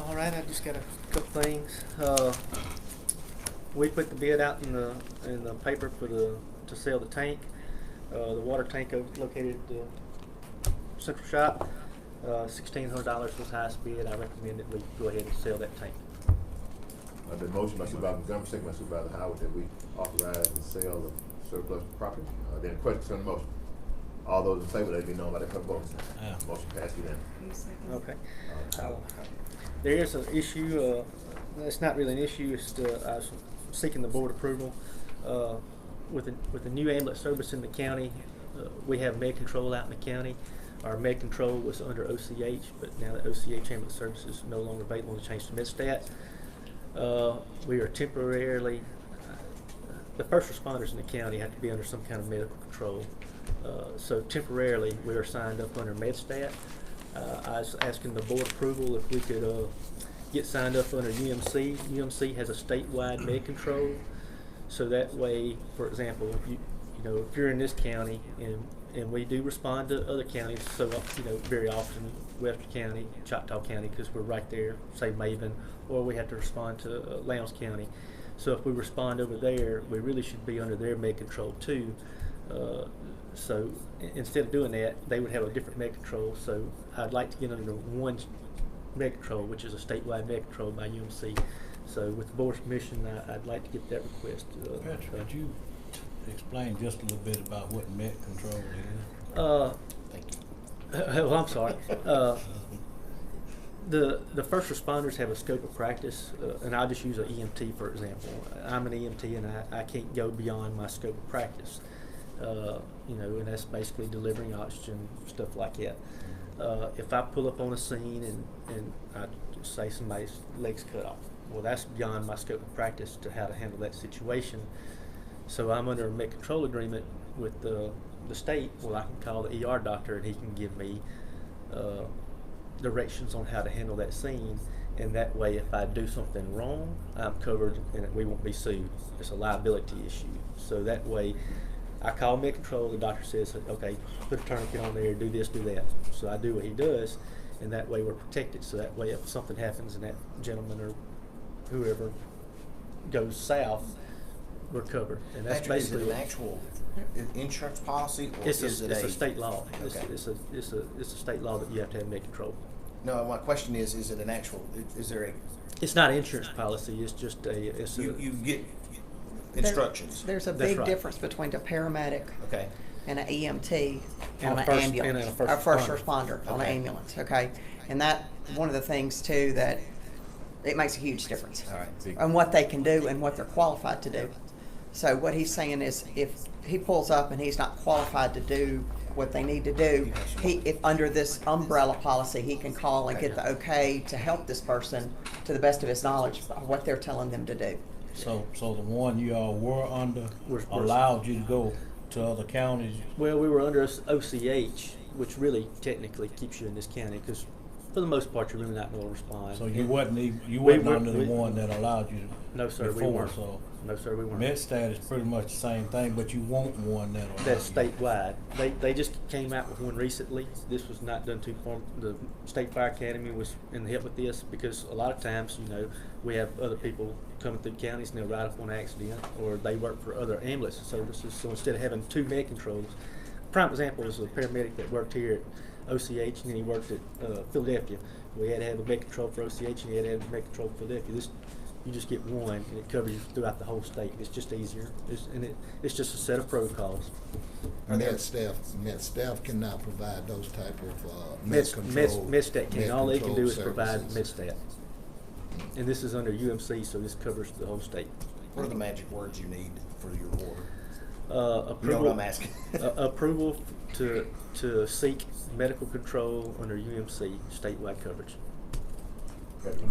All right, I just got a couple things. We put the bid out in the paper to sell the tank. The water tank located at the central shop. $1,600 was the highest bid. I recommend that we go ahead and sell that tank. The motion by Supervisor Montgomery, second by Supervisor Howard, that we authorize the sale of surplus property. Then questions on the motion? All those in favor, let it be known by the clerk vote. Motion passed unanimously. Okay. There is an issue. It's not really an issue. It's I was seeking the board approval with the new ambulance service in the county. We have med control out in the county. Our med control was under OCH, but now that OCH ambulance service is no longer available, to change to MedStat. We are temporarily, the first responders in the county have to be under some kind of medical control. So temporarily, we are signed up under MedStat. I was asking the board approval if we could get signed up under UMC. UMC has a statewide med control, so that way, for example, if you're in this county and we do respond to other counties, so very often Webster County, Choctaw County, because we're right there, say Maven, or we have to respond to Lowndes County. So if we respond over there, we really should be under their med control too. So instead of doing that, they would have a different med control. So I'd like to get under one med control, which is a statewide med control by UMC. So with the board's permission, I'd like to get that request. Patrick, could you explain just a little bit about what med control is? Thank you. Well, I'm sorry. The first responders have a scope of practice, and I'll just use an EMT for example. I'm an EMT, and I can't go beyond my scope of practice. And that's basically delivering oxygen, stuff like that. If I pull up on a scene and I say somebody's leg's cut off, well, that's beyond my scope of practice to how to handle that situation. So I'm under a med control agreement with the state. Well, I can call the ER doctor and he can give me directions on how to handle that scene. And that way, if I do something wrong, I'm covered and we won't be sued. It's a liability issue. So that way, I call med control, the doctor says, okay, put a tourniquet on there, do this, do that. So I do what he does, and that way we're protected. So that way if something happens and that gentleman or whoever goes south, we're covered. And that's Patrick, basically is it an actual insurance policy, or it's is it a state law. Okay. It's a state law that you have to have med control. No, my question is it an actual, is there a, It's not an insurance policy, it's just you get instructions? There's a That's big right. difference between a paramedic Okay. and an EMT And on a an first- ambulance, and a a first first responder on an Okay. ambulance, okay? And that, one of the things too, that it makes a huge difference. All right. On what they can do and what they're qualified to do. So what he's saying is if he pulls up and he's not qualified to do what they need to do, if under this umbrella policy, he can call and get the okay to help this person to the best of his knowledge of what they're telling them to do. So the one you all were under We're- allowed you to go to other counties? Well, we were under OCH, which really technically keeps you in this county, because for the most part, you're really not going to respond. So you wasn't We under the we- one that allowed you to? No, sir, we before, weren't. So No, sir, we weren't. MedStat is pretty much the same thing, but you want one that allowed That's you. statewide. They just came out with one recently. This was not done too far. The State Fire Academy was in the help with this because a lot of times, we have other people coming through counties and they'll ride up on an accident, or they work for other ambulance services. So instead of having two med controls, prime example is a paramedic that worked here at OCH and then he worked at Philadelphia. We had to have a med control for OCH and he had to have a med control for Philadelphia. You just get one, and it covers you throughout the whole state. It's just easier, it's just a set of protocols. Med staff cannot provide those type of Med med control. Stat can. All they can do is control provide services. Med Stat. And this is under UMC, so this covers the whole state. What are the magic words you need for your order? Approval. You know what I'm asking. Approval to seek medical control under UMC statewide coverage.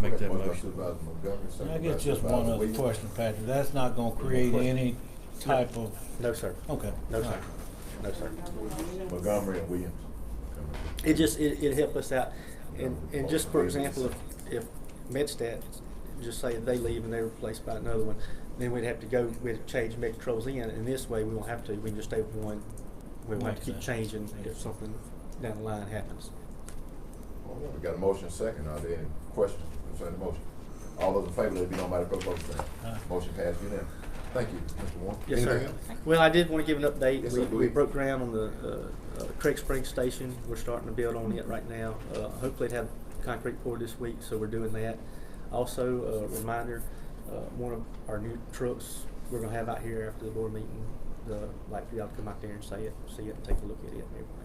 Make that motion. Supervisor Montgomery, second I by guess just Supervisor one other Williams. question, Patrick. That's not gonna create any type of, No, sir. okay. No, sir. No, sir. Montgomery and Williams. It just, it help us out. And just for example, if MedStat, just say they leave and they're replaced by another one, then we'd have to change med controls in, and this way we won't have to, we can just stay with one. We won't have to keep Makes changing if something down the line happens. All right, we got a motion second. Are there any questions concerning the motion? All those in favor, let it be known by the clerk voting sign. Motion passed unanimously. Thank you, Mr. Warren. Yes, Anything sir. else? Well, I did want to give an update. Yes, sir, go We ahead. broke ground on the Craig Springs Station. We're starting to build on it right now. Hopefully it'll have concrete poured this week, so we're doing that. Also, a reminder, one of our new trucks we're going to have out here after the board meeting, like for y'all to come out there and see it, and take a look at it and everything.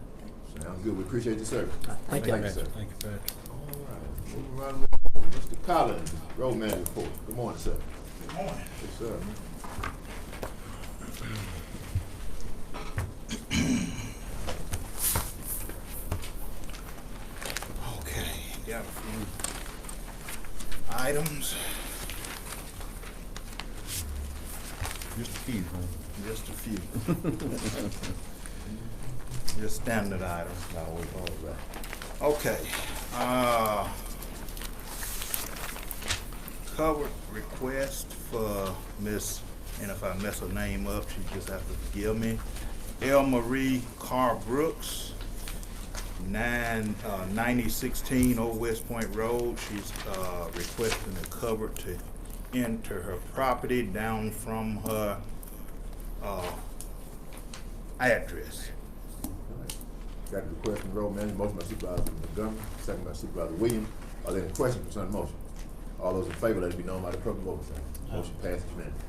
Sounds good. We appreciate the service. Thank you. sir. Thank you, Patrick. All right, moving right along. Mr. Collins, road manager report. Good morning, sir. Good morning. Yes, sir. Okay, got a few items, Just a few, huh? just a few. Just standard items. All right. Okay, covered request for Miss, and if I mess her name up, she just have to forgive me, L. Marie Carr Brooks, 9016 Old West Point Road. She's requesting a cover to enter her property down from her address. Got the request from road manager, motion by Supervisor Montgomery, second by Supervisor Williams. Are there any questions concerning the motion? All those in favor, let it be known by the clerk voting sign. Motion passes unanimously.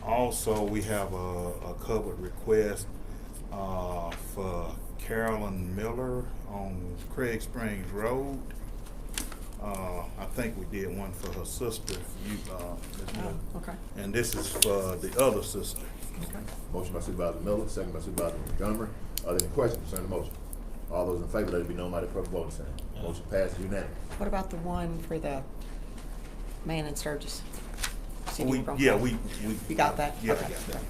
Also, we have a covered request for Carolyn Miller on Craig Springs Road. I think we did one for her sister, Ms. Miller. Okay. And this is for the other sister. Okay. Motion by Supervisor Miller, second by Supervisor Montgomery. Are there any questions concerning the motion? All those in favor, let it be known by the clerk voting sign. Motion passes unanimously. What about the one for the man in Sturgis? We got that? Yeah, Okay. we got that.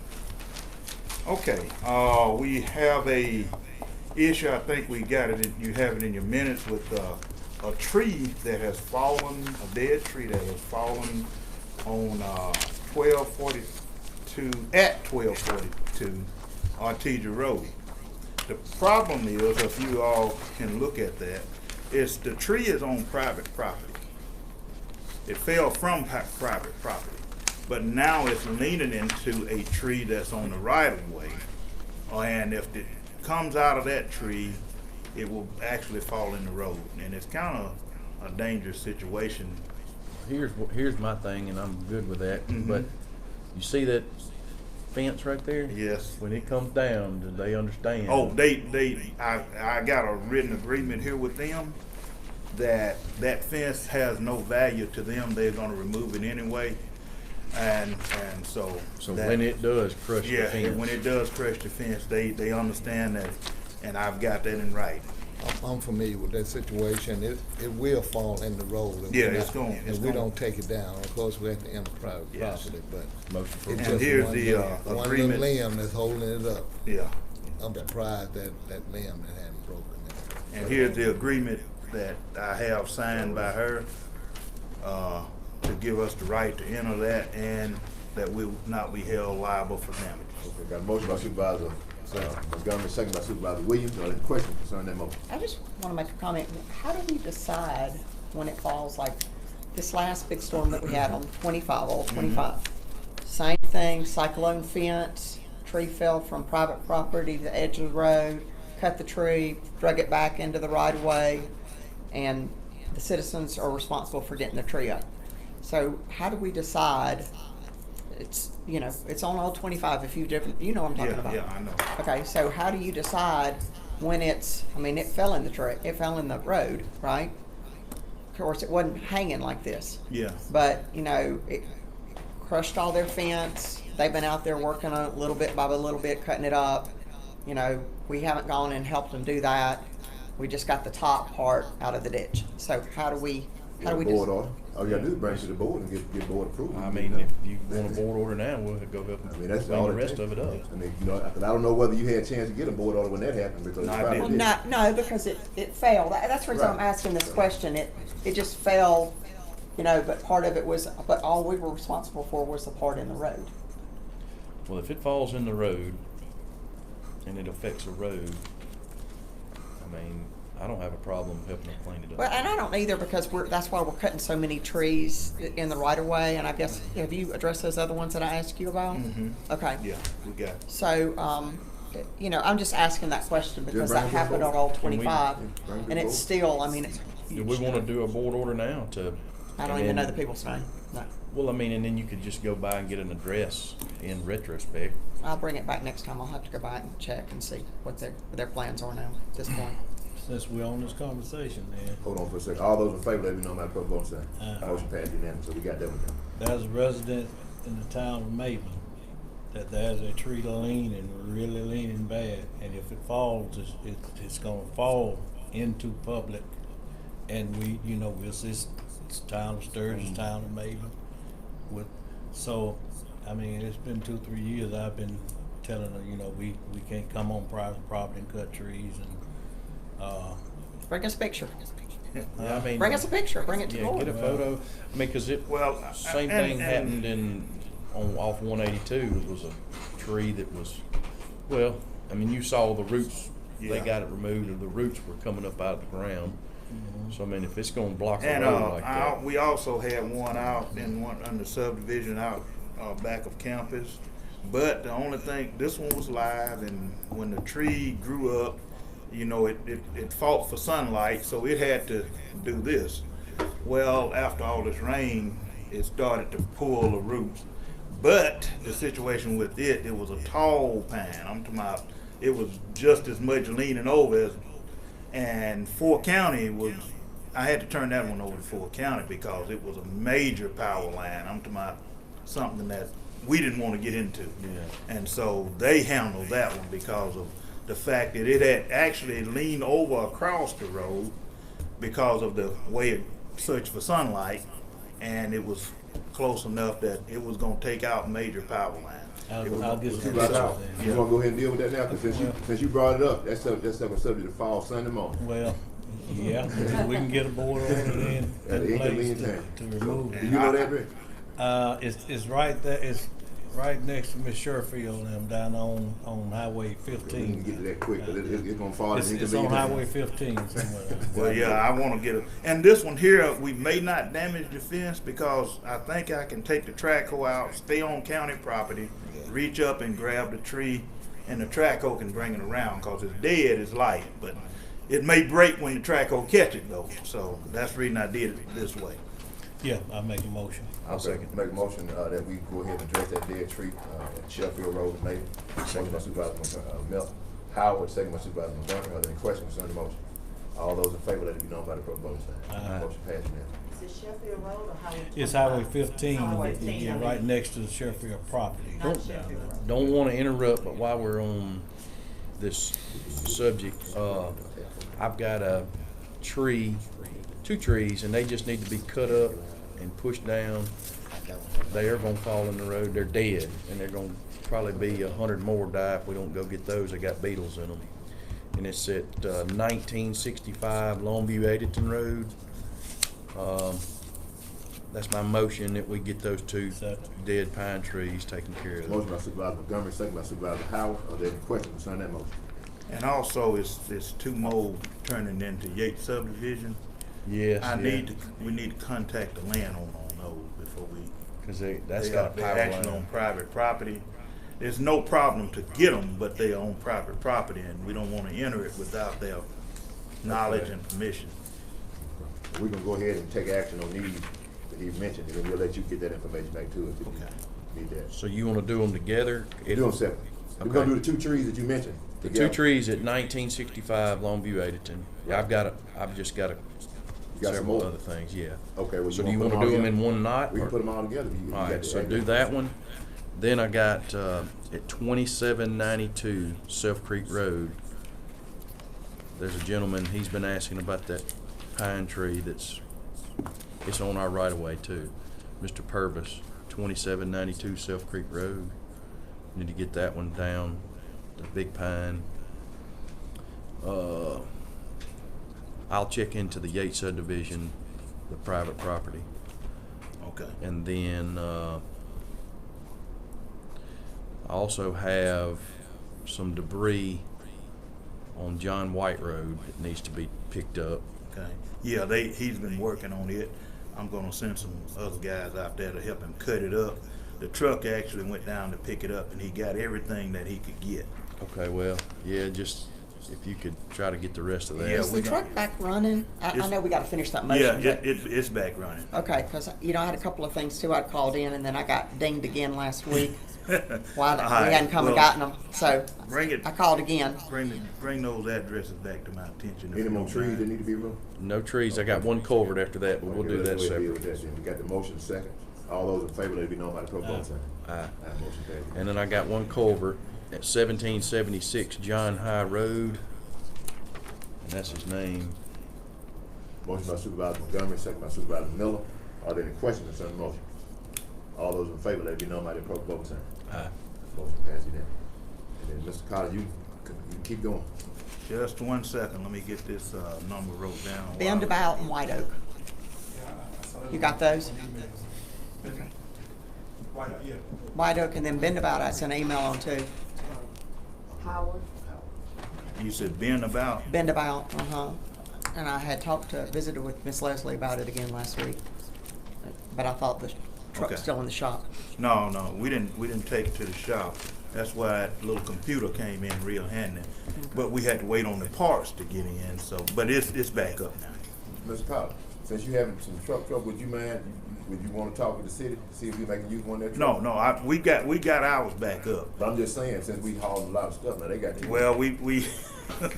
Okay, we have a issue, I think we got it, you have it in your minutes with a tree that has fallen, a dead tree that has fallen on 1242, at 1242 Artesia Road. The problem is, if you all can look at that, is the tree is on private property. It fell from private property, but now it's leaning into a tree that's on the right of way. And if it comes out of that tree, it will actually fall in the road. And it's kind of a dangerous situation. Here's my thing, and I'm good with that, Mhm. but you see that fence right there? Yes. When it comes down, do they understand? Oh, I got a written agreement here with them that fence has no value to them. They're gonna remove it anyway. And so. So when it does crush the Yeah, fence. when it does crush the fence, they understand that, and I've got that in writing. I'm familiar with that situation. It will fall in the road. and Yeah, we're it's not- going- it's And we going- don't take it down. Of course, we have to enter private Yes. property, but Motion for it's And just here's one the, little- one little agreement. limb that's holding it up. Yeah. I'm surprised that limb that hadn't broken it. And here's the agreement that I have signed by her, to give us the right to enter that, and that we will not be held liable for damages. Okay, got a motion by Supervisor Montgomery, second by Supervisor Williams. Are there any questions concerning that motion? I just want to make a comment. How do we decide when it falls, like this last big storm that we had on 25, all 25? Same thing, cyclone fence, tree fell from private property to the edge of the road, cut the tree, drug it back into the right of way, and the citizens are responsible for getting the tree up. So how do we decide? It's, it's on all 25, a few different, what I'm talking about. Yeah, I know. Okay, so how do you decide when it fell in the tree, it fell in the road, right? of course, it wasn't hanging like this. Yeah. But, you know, it crushed all their fence. They've been out there working on it little bit by little bit, cutting it up. You know, we haven't gone and helped them do that. We just got the top part out of the ditch. So how do we Board just, order. All you gotta do is bring it to the board and get board approval. I mean, if you want a board order now, we'll go help I mean, that's clean all the it rest takes. of it up. I mean, you know, 'cause I don't know whether you had a chance to get a board order when that happened because No, I it's probably didn't. didn't. no, because it failed. That's the reason I'm Right. asking this question. It just fell, you know, but part of it was, but all we were responsible for was the part in the road. Well, if it falls in the road and it affects a road, I mean, I don't have a problem helping them clean it up. Well, and I don't either because that's why we're cutting so many trees in the right of way. And I guess, have you addressed those other ones that I asked you about? Mm-hmm. Okay. Yeah, we got it. So, you know, I'm just asking that question because bring that it to the happened board. on all Can we- 25. bring it to And the it's board. still, I mean, it's Do huge. we wanna do a board order now to? I don't and even know then- the people's name. No. Well, I mean, and then you could just go by and get an address in retrospect. I'll bring it back next time. I'll have to go back and check and see what their plans are now at this point. Since we're on this conversation, then, Hold on for a second. All those in favor, let me know by the vote sign. Uh-huh. Motion passed unanimous, so we got that one done. there's a resident in the town of Maven that there's a tree leaning, really leaning bad, and if it falls, it's gonna fall into public. And we, you know, it's town of Sturgis, town of Maven. So, I mean, it's been 2-3 years I've been telling her, you know, we can't come on private property and cut trees and, Bring us a picture. Yeah, I mean. Bring us a picture. Bring it to the Yeah, board. get a photo. I mean, cause Well, same thing happened off 182. It was a tree that was, well, I mean, you saw the roots, they Yeah. got it removed, and the roots were coming up out of the ground. So, I mean, if it's gonna block a And road like that. we also had one out in one under subdivision out back of campus. But the only thing, this one was live, and when the tree grew up, you know, it fought for sunlight, so it had to do this. Well, after all this rain, it started to pull the roots. But the situation with it was a tall pine. I'm talking about, it was just as much leaning over as, and Fort County was, I had to turn that one over to Fort County because it was a major power line. I'm talking about something that we didn't want to get into. Yeah. And so they handled that one because of the fact that it had actually leaned over across the road because of the way it searched for sunlight, and it was close enough that it was going to take out major power line. I'll get some You brought it pictures out. then. You wanna go ahead and deal with that now? 'Cause since you brought it up, that's a subject to fall Sunday morning. Well, yeah, we can get a board order in At the place inconvenient time. to remove Do it. you know that, Rick? It's right there, it's right next to Miss Sherfield and them down on Highway We need 15. to get to that quick, but it's gonna fall at It's the on inconvenient time. Highway 15 somewhere. Well, yeah, I want to get it. And this one here, we may not damage the fence because I think I can take the track hoe out, stay on county property, reach up and grab the tree, and the track hoe can bring it around because it's dead, it's light, but it may break when the track hoe catch it though. So that's the reason I did it this way. Yeah, I'll make a motion. I'll second. Make a motion that we go ahead and address that dead tree at Sheffield Road, maybe. Motion by Supervisor Mel Howard, second by Supervisor Montgomery. Are there any questions concerning the motion? All those in favor, let it be known by the voting sign. Aye. Motion passed unanimously. Is it Sheffield Road or Highway 25? It's Highway 15, Highway yeah, 15. right next to the Sherfield property. Not Sheffield Road. Don't wanna interrupt, but while we're on this subject, I've got a tree, 2 trees, and they just need to be cut up and pushed down. They are gonna fall in the road. They're dead, and they're gonna probably be 100 more die if we don't go get those. They got beetles in them. And it's at 1965 Longview Edenton Road. That's my motion that we get those 2 dead pine trees taken care of. Motion by Supervisor Montgomery, second by Supervisor Howard. Are there any questions concerning that motion? And also, it's 2 more turning into Yates subdivision. Yes, We need to contact the landowner on those before we. Cause that's They got are, a they're power actually line. on private property. There's no problem to get them, but they are on private property, and we don't want to enter it without their knowledge and permission. We're gonna go ahead and take action on these that he mentioned, and then we'll let you get that information back to us if Okay. you need that. So you wanna do them together? Do them separate. We're gonna do the 2 trees that you mentioned. The together. 2 trees at 1965 Longview Edenton. Yeah, I've just gotta You got some several more? other things, yeah. Okay, well, So you do you wanna want to put do them them all in one night? We can or- put them all together. You All got right, the so do address. that one. Then I got at 2792 Self Creek Road. There's a gentleman, he's been asking about that pine tree it's on our right of way too. Mr. Purvis, 2792 Self Creek Road. Need to get that one down, the big pine. I'll check into the Yates subdivision, the private property. Okay. And then I also have some debris on John White Road that needs to be picked up. Okay. Yeah, he's been working on it. I'm gonna send some other guys out there to help him cut it up. The truck actually went down to pick it up, and he got everything that he could get. Okay, well, yeah, just if you could try to get the rest of that. Yeah, Is the truck back running? I know we gotta finish that motion. Yeah, but- it's back running. Okay, because, I had a couple of things too. I called in and then I got dinged again last week. Why we hadn't come and gotten them. So Bring it. I called again. Bring those addresses back to my attention. if Any you more don't trees mind. that need to be removed? No trees. I got one culvert after that, but we'll Okay, do let's that go ahead and deal separate. with that then. We got the motion second. All those in favor, let it be known by the clerk vote sign. Aye. Aye, motion carries. And then I got one culvert at 1776 John High Road, and that's his name. Motion by Supervisor Montgomery, second by Supervisor Miller. Are there any questions concerning the motion? All those in favor, let it be known by the clerk vote sign. Aye. Motion passes unanimously. And then, Mr. Carter, you keep going. Just 1 second. Let me get this number wrote down. Bend About and White Oak. You got those? Okay. White Oak and then Bend About, I sent an email on too. Howard. You said bend about. Bend About, And I had visited with Miss Leslie about it again last week. But I thought the truck's Okay. still in the shop. No, we didn't take it to the shop. That's why that little computer came in real handy. But we had to wait on the parts to get in. But it's back up now. Mr. Carter, since you having some truck trouble, would you want to talk with the city, see if we making use of one of their trucks? No, we got ours back up. But I'm just saying, since we hauled a lot of stuff, now they got you. Well, we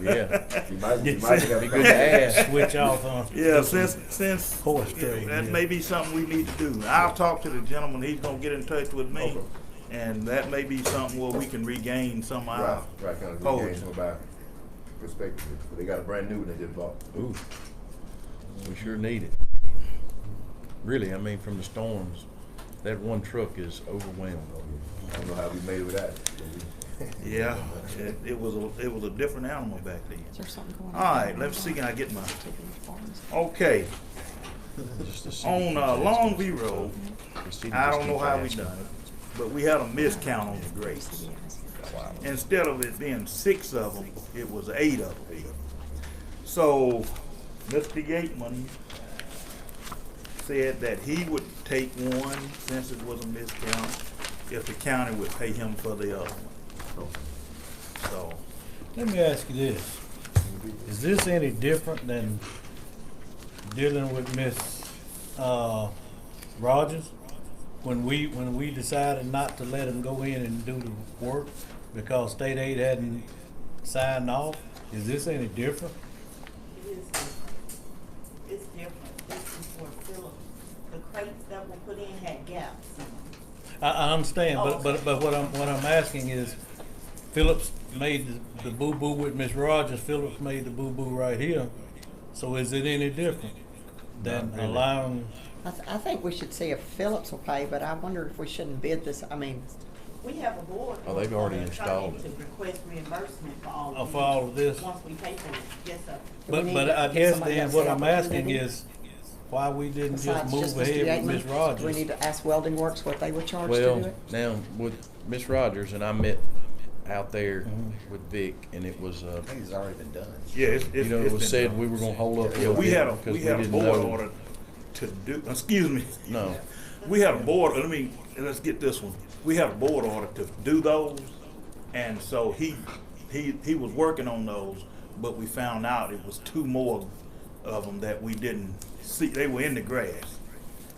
Yeah. You might have Be good to ask. Switch off on. yeah, since Horse trading, that yeah. may be something we need to do. I'll talk to the gentleman. He's gonna get in touch with me, Okay. and that may be something where we can regain some of our Right, kind of poetry. regain some of our perspective. But they got a brand new one they just bought. Ooh, we sure need it. Really, I mean, from the storms, that one truck is overwhelmed. I don't know how we made it with that. Yeah, it was a different animal back then. Is there something going on? All right, let's see. Can I get my? Okay, Just the city on keeps asking Longview us Road, for- the city I just don't know keeps how we asking. done it, but we had a miscount on the grapes. Instead of it being 6 of them, it was 8 of them. So, Mr. Yateman said that he would take one, since it was a miscount, if the county would pay him for the other one. So, Let me ask you this. Is this any different than dealing with Miss Rogers? When we decided not to let him go in and do the work because state aid hadn't signed off? Is this any different? It is different. It's different. This is where Philip, the crates that were put in had gaps in them. I understand, Oh, but what I'm asking is, Phillips made the boo-boo with Miss Rogers, Phillips made the boo-boo right here. So is it any different than Not really. allowing? I think we should see if Phillips will pay, but I wonder if we shouldn't bid this. I mean, We have a board. Oh, they've already they're trying installed it. To request reimbursement for all Oh, of for all of this? Once we pay for it, yes, sir. we need But to I get guess somebody then else what set I'm up a asking committee. is why we didn't just Besides move just Mr. ahead with Yateman, Miss Rogers. do we need to ask Welding Works what they would charge to do Well, it? now with Miss Rogers and I met out there Mm-hmm. with Vic, and it was I think it's already been done. yeah, it's you know, it it's was been said done. we were gonna hold up a Yeah, little we bit had a because board know. order to do. Excuse me. No, We had a board. Let's get this one. We had a board order to do those, and so he was working on those, but we found out it was 2 more of them that we didn't see. They were in the grass,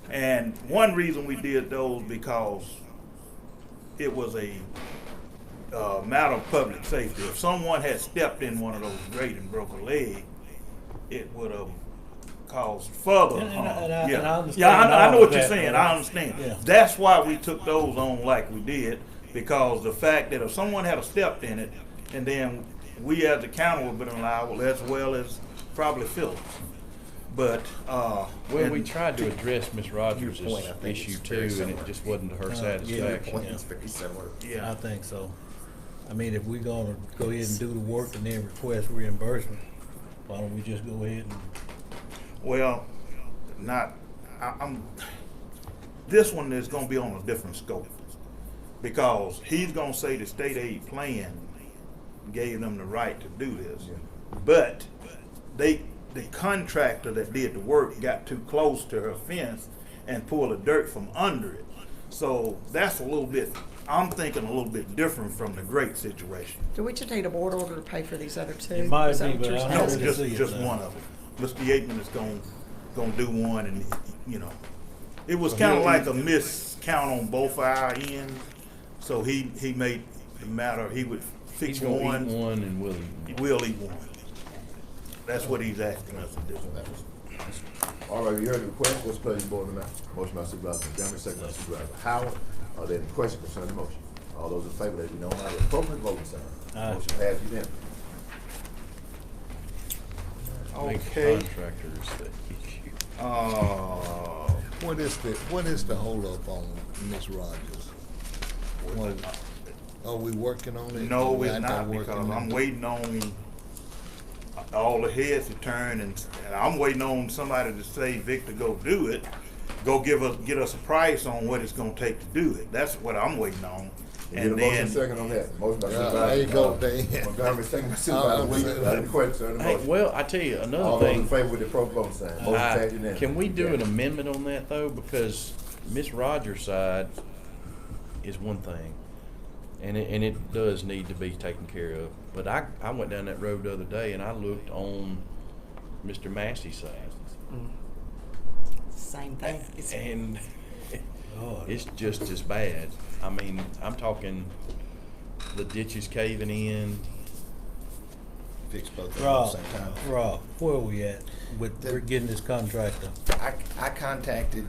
and one reason we did those because it was a matter of public safety. If someone had stepped in one of those grates and broke a leg, it would have cause further And harm. I Yeah, understand yeah, I all know of what you're that, saying, but I understand. yeah. That's why we took those on like we did, because the fact that if someone had a stepped in it, and then we as the county would have been liable, as well as probably Phillips. But, Well, and- we tried to address Ms. Rogers' Your point, I think issue it's very too, and it similar. just wasn't to her Yeah. satisfaction. Point is very similar. Yeah. I think so. I mean, if we're gonna go ahead and do the work and then request reimbursement, why don't we just go ahead and, Well, this one is gonna be on a different scope. Because he's gonna say the state aid plan gave them the right to do this. But the contractor that did the work got too close to her fence and pulled the dirt from under it. So that's a little bit, I'm thinking a little bit different from the great situation. Do we just need a board order to pay for these other two? It might Is that be, what but you're I saying? don't No, really see it just now. one of them. Mr. Yateman is gonna do one, and it was kind of like a miscount on both our ends. So he made the matter. He would fix He's gonna one. eat one and we'll eat one. We'll eat one. That's what he's asking us to do. All right, you heard the request. What's the pleasure of the board tonight? Motion by Supervisor Montgomery, second by Supervisor Howard. Are there any questions concerning the motion? All those in favor, let it be known by the appropriate voting sign. Aye. Motion passed unanimously. Okay. Contractors that issue. What is the holdup on Miss Rogers? Are we working on it? No, We're it's not, working because on I'm it? waiting on all the heads to turn, and I'm waiting on somebody to say, Victor, go do it. Go get us a price on what it's gonna take to do it. That's what I'm waiting on. Get a And motion then, second on that. Motion by Yeah, Supervisor. there you go, Dan. Montgomery, second by Supervisor Williams. Are there any questions concerning the Hey, motion? well, I tell you, another All those in thing. favor with the appropriate voting sign. Motion passed unanimously. Can we do an amendment on that though? Because Miss Rogers' side is one thing, and it does need to be taken care of. But I went down that road the other day and I looked on Mr. Massey's side, Same thing. and Lord. it's just as bad. I mean, I'm talking the ditches caving in. Fix both of them at the Rob, same time. Rob, where are we at with getting this contractor? I contacted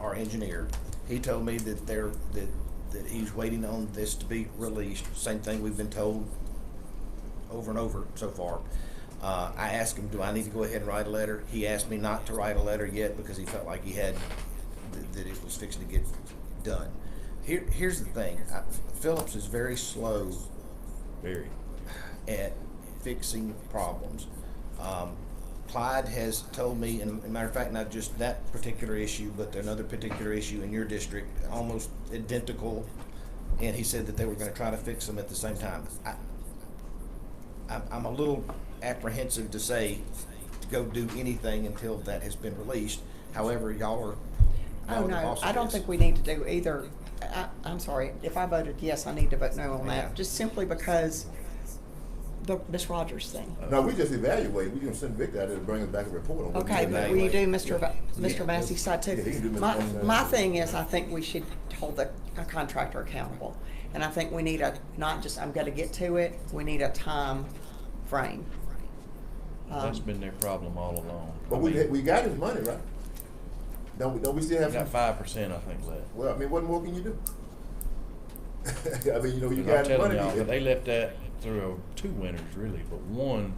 our engineer. He told me that that he's waiting on this to be released. Same thing we've been told over and over so far. I asked him, do I need to go ahead and write a letter? He asked me not to write a letter yet because he felt like he had that it was fixing to get done. Here's the thing. Phillips is very slow Very. at fixing problems. Clyde has told me, and as a matter of fact, not just that particular issue, but another particular issue in your district, almost identical, and he said that they were gonna try to fix them at the same time. I'm a little apprehensive to say, to go do anything until that has been released. However, y'all are Oh, the no, boss of I don't this. think we need to do either. I'm sorry, if I voted yes, I need to vote no on Yeah. that, just simply because the Miss Rogers thing. No, we just evaluate. We can send Victor out there to bring us back a report on what Okay, we but will you do Mr. Yeah. Massey's side too? Yeah, he can do Mr. My, Massey's side. my thing is, I think we should hold the contractor accountable. And I think we need not just, I'm gonna get to it, we need a time frame. That's been their problem all along. But I mean, we got his money, right? Don't we still we have got some? 5%, I think, left. Well, I mean, what more can you do? I mean, you And got I'm his telling money. y'all, they left that through 2 winters really, but one,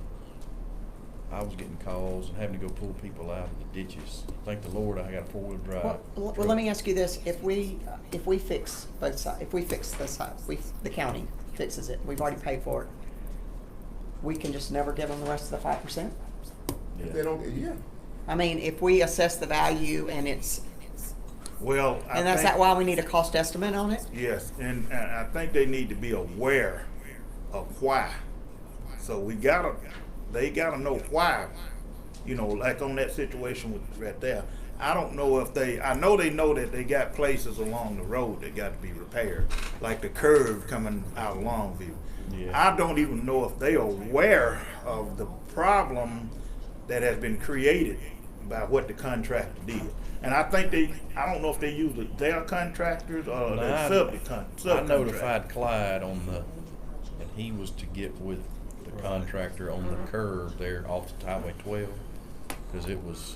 I was getting calls and having to go pull people out of the ditches. Thank the Lord I got a 4-wheel drive. Well, let me ask you this, if we fix both sides, if we fix this side, the county fixes it, we've already paid for it, we can just never give them the rest of the 5%? If they don't, yeah. I mean, if we assess the value and it's, well, I and that's think- that why we need a cost estimate on it? Yes, and I think they need to be aware of why. So they gotta know why. You know, like on that situation with right there. I don't know if I know they know that they got places along the road that got to be repaired, like the curve coming out of Longview. Yeah. I don't even know if they are aware of the problem that has been created by what the contractor did. And I think I don't know if they use their contractors or their I subcontractors. notified Clyde and he was to get with the contractor on the curve there off the Highway 12. because it was,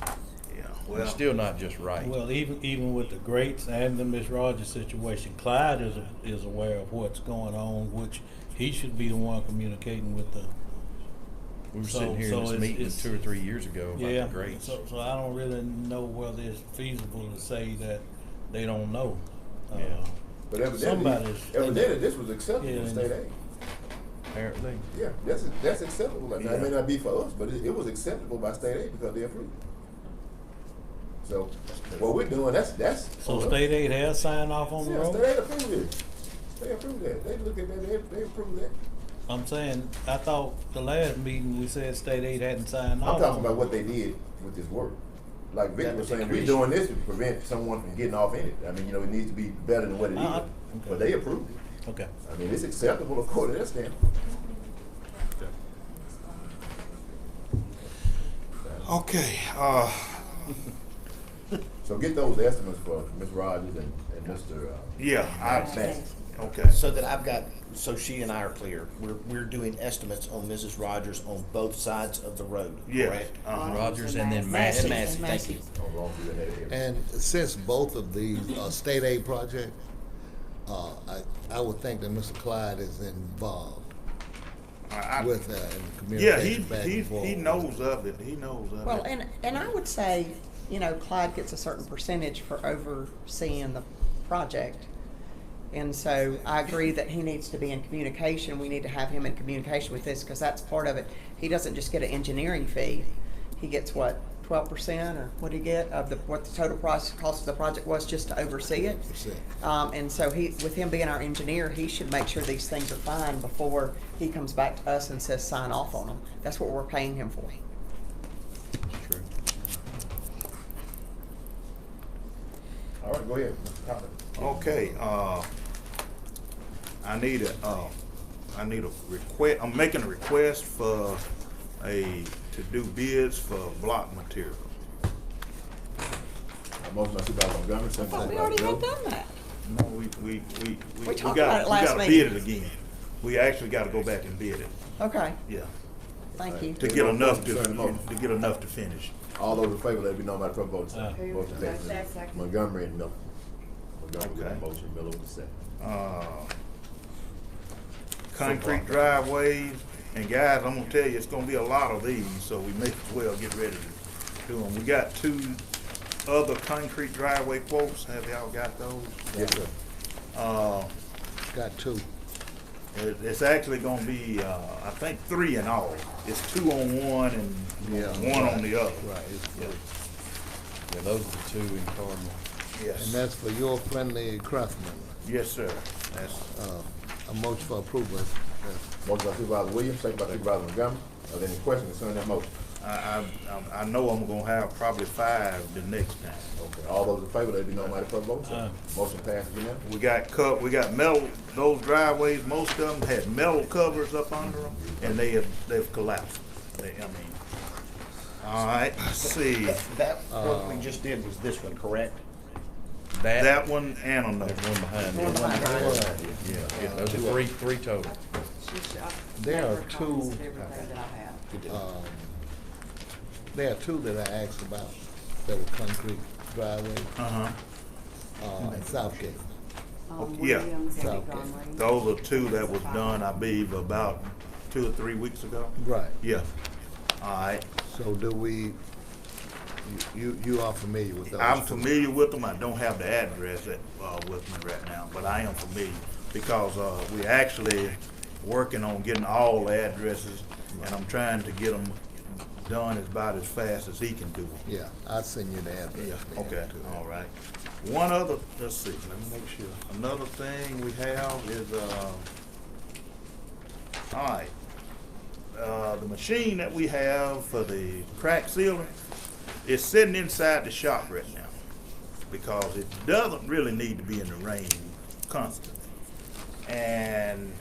Yeah, it's well, still not just right. Well, even with the Greats and the Miss Rogers situation, Clyde is aware of what's going on, which he should be the one communicating with the. We were so- sitting here so in this it's- meeting it's- 2 or 3 years ago about Yeah, the grades. so I don't really know whether it's feasible to say that they don't know. Yeah. But evidently, Somebody's- this was acceptable Yeah, in state aid. Apparently. Yeah, that's acceptable. Now, it may not be for us, but it was acceptable by state aid because they approved. So what we're doing, that's. So state aid has signed off on the Yeah, road? state aid approved it. They approved that. They look at that. They approved that. I'm saying, I thought the last meeting we said state aid hadn't signed I'm off. talking on about it. what they did with this work. Like Victor That was saying, particular we're doing this to prevent someone from getting off in it. I mean, it needs to be better than what it is. Okay. But they approved it. Okay. I mean, it's acceptable according to their standard. okay, So get those estimates for Ms. Rogers and Mr. yeah, Massey. okay. So that I've got, so she and I are clear, we're doing estimates on Mrs. Rogers on both sides of the road, Yes, correct? Rogers and then And Massey. Massey, thank you. On Longview and that area. And since both of these are state aid projects, I would think that Mr. Clyde is involved with in Yeah, communication back and forth. he knows of it, he knows of it. Well, and I would say, you know, Clyde gets a certain percentage for overseeing the project. And so I agree that he needs to be in communication. We need to have him in communication with this because that's part of it. He doesn't just get an engineering fee. He gets what, 12% or what do you get of what the total cost of the project was just to oversee it? And so with him being our engineer, he should make sure these things are fine before he comes back to us and says sign off on them. That's what we're paying him for. True. All right, go ahead, Mr. Cochran. Okay, I need a request, I'm making a request for to do bids for block material. Motion by Supervisor Montgomery, I second thought by we already Supervisor had Joe. done that. No, we talked about it last gotta meeting. bid it again. We actually gotta go back and bid it, Okay, yeah, thank you. to get enough Concerning the motion. to get enough to finish. All those in favor, let it be known by the proper vote. Aye. Motion passes. Second. Montgomery and Miller. Montgomery with Okay. the motion, Miller with the second. Concrete driveways, and guys, I'm gonna tell you, it's gonna be a lot of these, so we may as well get ready to do them. We got 2 other concrete driveway quotes, have y'all got those? Yes, sir. Got 2. It's actually gonna be, I think 3 in all. It's 2 on one and Yeah, 1 on the other. Right, it's Yeah. Yeah, those are the 2 in Cardinal. Yes, and that's for your friendly craftsman. yes, sir. That's, A motion for approval. Motion by Supervisor Williams, second by Supervisor Montgomery. Are there any questions concerning that motion? I know I'm gonna have probably 5 the next time. Okay, all those in favor, let it be known by the proper vote. Aye. Motion passes unanimously. We got metal, those driveways, most of them had metal covers up under them, and they've collapsed. All right, let's see, That work we just did was this one, correct? that one and another. There's one behind One it. behind Yeah, those are three total. There are Never 2, copies of everything that I have. there are 2 that I asked about that were concrete driveways, Uh-huh, in Southgate. Yeah. Williams and Southgate. Montgomery. those are 2 that was done, I believe, about 2 or 3 weeks ago. Right. Yeah, all right. So do we, you are familiar with those? I'm familiar with them. I don't have the address with me right now, but I am familiar because we're actually working on getting all the addresses, and I'm trying to get them done about as fast as he can do them. Yeah, I'll send you the address. Yeah, then, okay, too. all right. One other, let's see, let me make sure. Another thing we have is, all right. The machine that we have for the crack sealer is sitting inside the shop right now because it doesn't really need to be in the rain constantly. And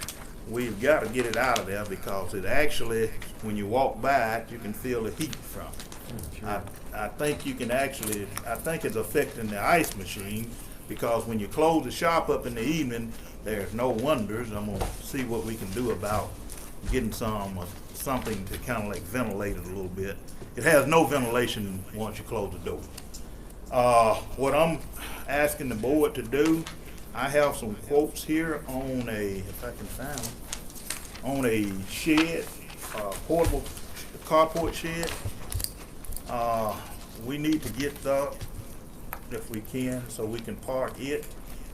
we've got to get it out of there because it actually, when you walk by it, you can feel the heat from it. I think you can actually, I think it's affecting the ice machine because when you close the shop up in the evening, there's no wonders. I'm gonna see what we can do about getting something to kind of like ventilate it a little bit. It has no ventilation once you close the door. What I'm asking the board to do, I have some quotes here on a, if I can find them, on a shed, portable carport shed. We need to get that if we can, so we can park it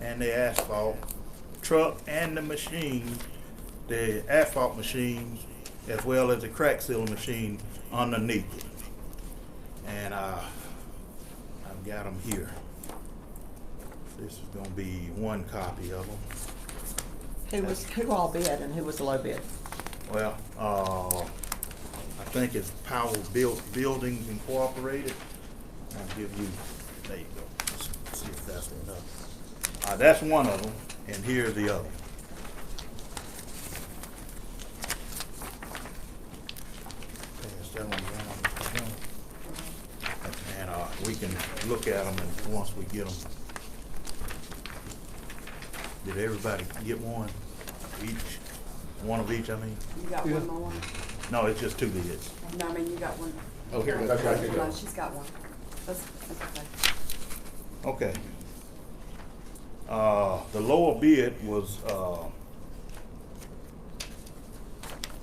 and the asphalt truck and the machine, the asphalt machine, as well as the crack sealing machine underneath it. And I've got them here. This is going to be one copy of them. Who all bid and who was the low bid? Well, I think it's Power Buildings Incorporated. I'll give you, there you go. Let's see if that's enough. That's one of them, and here's the other. Pass that one down. And we can look at them and once we get them. Did everybody get one? Each? One of each, I mean? You got one more? No, it's just two bids. No, I mean, you got one. Oh, here, that's right, here you go. No, she's got one. That's okay. Okay. The lower bid was,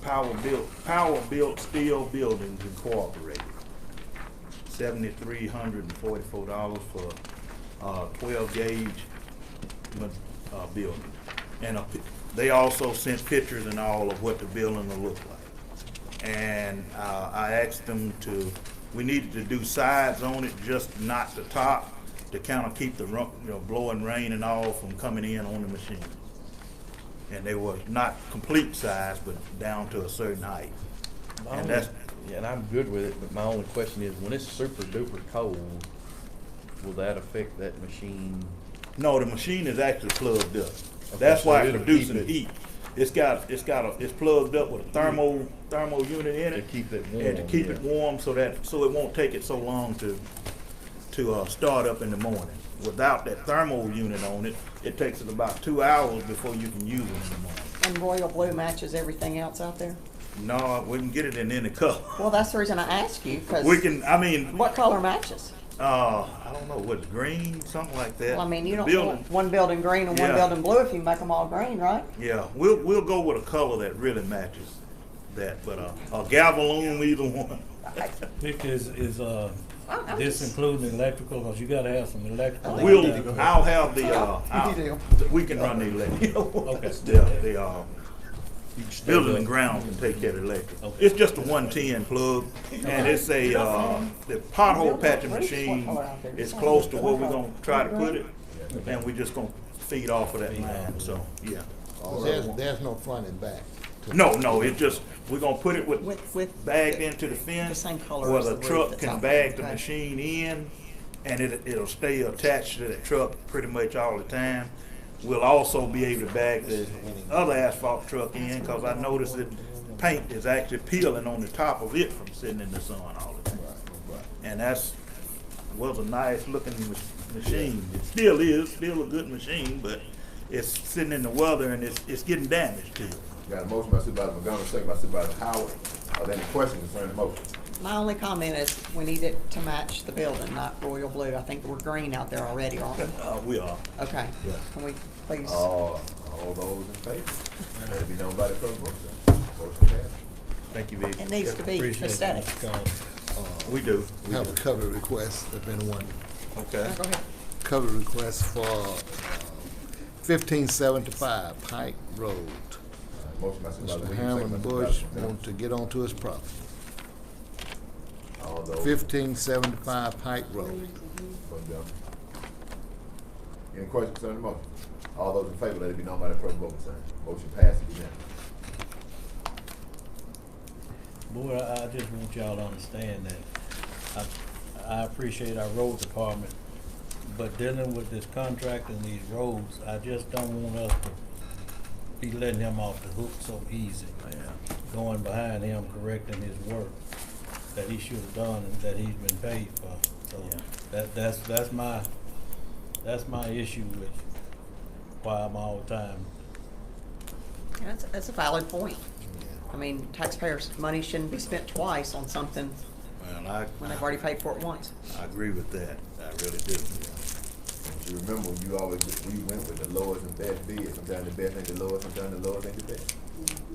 Power Built Steel Buildings Incorporated. $7,344 for 12 gauge building. And they also sent pictures and all of what the building will look like. And I asked them we needed to do sides on it, just not the top, to kind of keep the blowing rain and all from coming in on the machine. And they were not complete size, but down to a certain height. And that's, Yeah, and I'm good with it, but my only question is, when it's super duper cold, will that affect that machine? no, the machine is actually plugged up. Okay, That's so why it's it'll producing keep it- heat. It's plugged up with a thermo unit in To it. keep it warm, And to keep it yeah. warm so it won't take it so long to start up in the morning. Without that thermal unit on it, it takes it about 2 hours before you can use it in the morning. And royal blue matches everything else out there? No, we can get it in any color. Well, that's the reason I ask you, because We can, I mean, what color matches? I don't know, what's green, something like that. Well, I mean, you don't Building- want one building green and one Yeah. building blue if you make them all green, right? Yeah, we'll go with a color that really matches that, but a Galvalume, either one. Vic, is this including electrical, cause you gotta have some electrical. I'll have the, You we can run the electric. Okay. The building and ground can take care of the electric. Okay. It's just a 110 plug, and it's the pothole patching machine is close to where we're gonna try to put it, and we're just gonna feed off of that line, so, yeah. There's no front and back. No, it just, we're gonna put it With bagged into the fence, the same color where as the the roof truck that's can out bag there. the Okay. machine in, and it'll stay attached to the truck pretty much all the time. We'll also be able to bag the other asphalt truck in, cause I noticed that paint is actually peeling on the top of it from sitting in the sun all the time. And was a nice looking machine. It still is, still a good machine, but it's sitting in the weather and it's getting damaged too. Got a motion by Supervisor Montgomery, second by Supervisor Howard. Are there any questions concerning the motion? My only comment is we need it to match the building, not royal blue. I think we're green out there already, aren't we? We are. Okay. Yeah. Can we please? All those in favor? Let it be known by the clerk of the motion. Motion passed. Thank you, Vic. It needs to be Appreciate it, aesthetic. Mr. Collins. We do. Have a cover request, if anyone, Okay. Go ahead. cover request for 1575 Pike Road. Motion by Supervisor Mr. Williams, Hammond second by Bush Supervisor want to get onto his property. All those. 1575 Pike Road. Montgomery. Any questions concerning the motion? All those in favor, let it be known by the clerk of the motion. Motion passes unanimously. Boy, I just want y'all to understand that I appreciate our road department, but dealing with this contract and these roads, I just don't want us to be letting him off the hook so easy. Going behind him, correcting his work that he should have done and that he's been paid for. So that's my issue with why I'm all the time. That's a valid point. I mean, taxpayers' money shouldn't be spent twice on something Well, when they've already paid for it once. I agree with that. I really do. If you remember, we went with the lowest and best bid. Sometimes the best ain't the lowest, sometimes the lowest ain't the best.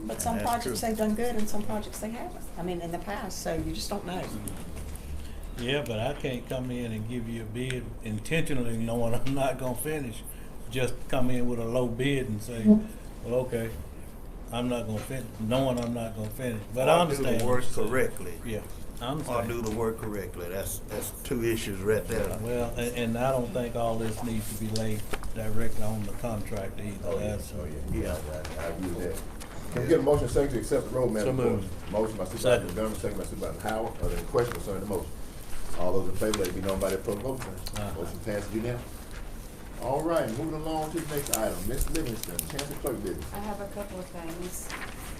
But some That's projects true. they've done good and some projects they haven't. I mean, in the past, so you just don't know. Yeah, but I can't come in and give you a bid intentionally knowing I'm not gonna finish. Just come in with a low bid and say, well, okay, I'm not gonna finish, knowing I'm not gonna finish. But I Or understand. do the what work you're saying. correctly. Yeah, I Or understand. do the work correctly. That's two issues right there. Well, and I don't think all this needs to be laid directly on the contractor either. Oh, yeah, That's- yeah, I agree with that. Can we get a motion second to accept the roadmap So report? moved. Motion by Supervisor Second. Montgomery, second by Supervisor Howard. Are there any questions concerning the motion? All those in favor, let it be known by their proper vote sign. Motion passes unanimously. All right, moving along to the next item. Ms. Livingston, Chancellor Clerk business. I have a couple of things.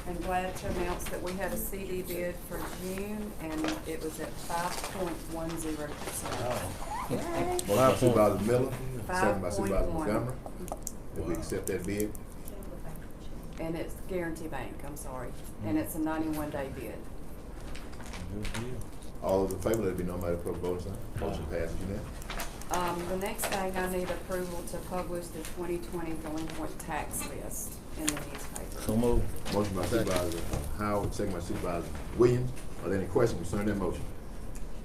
I'm glad to announce that we had a CD bid for June, and it was at 5.10%. Motion by Supervisor Miller, second by Supervisor 5.1. Montgomery. That we accept that bid. And it's Guarantee Bank, I'm sorry, and it's a 91-day bid. Good deal. All those in favor, let it be known by their proper vote sign. Motion passes unanimously. The next thing, I need approval to publish the 2020 delinquent tax list in the newspaper. So move. Motion by Supervisor Howard, second by Supervisor Williams. Are there any questions concerning that motion?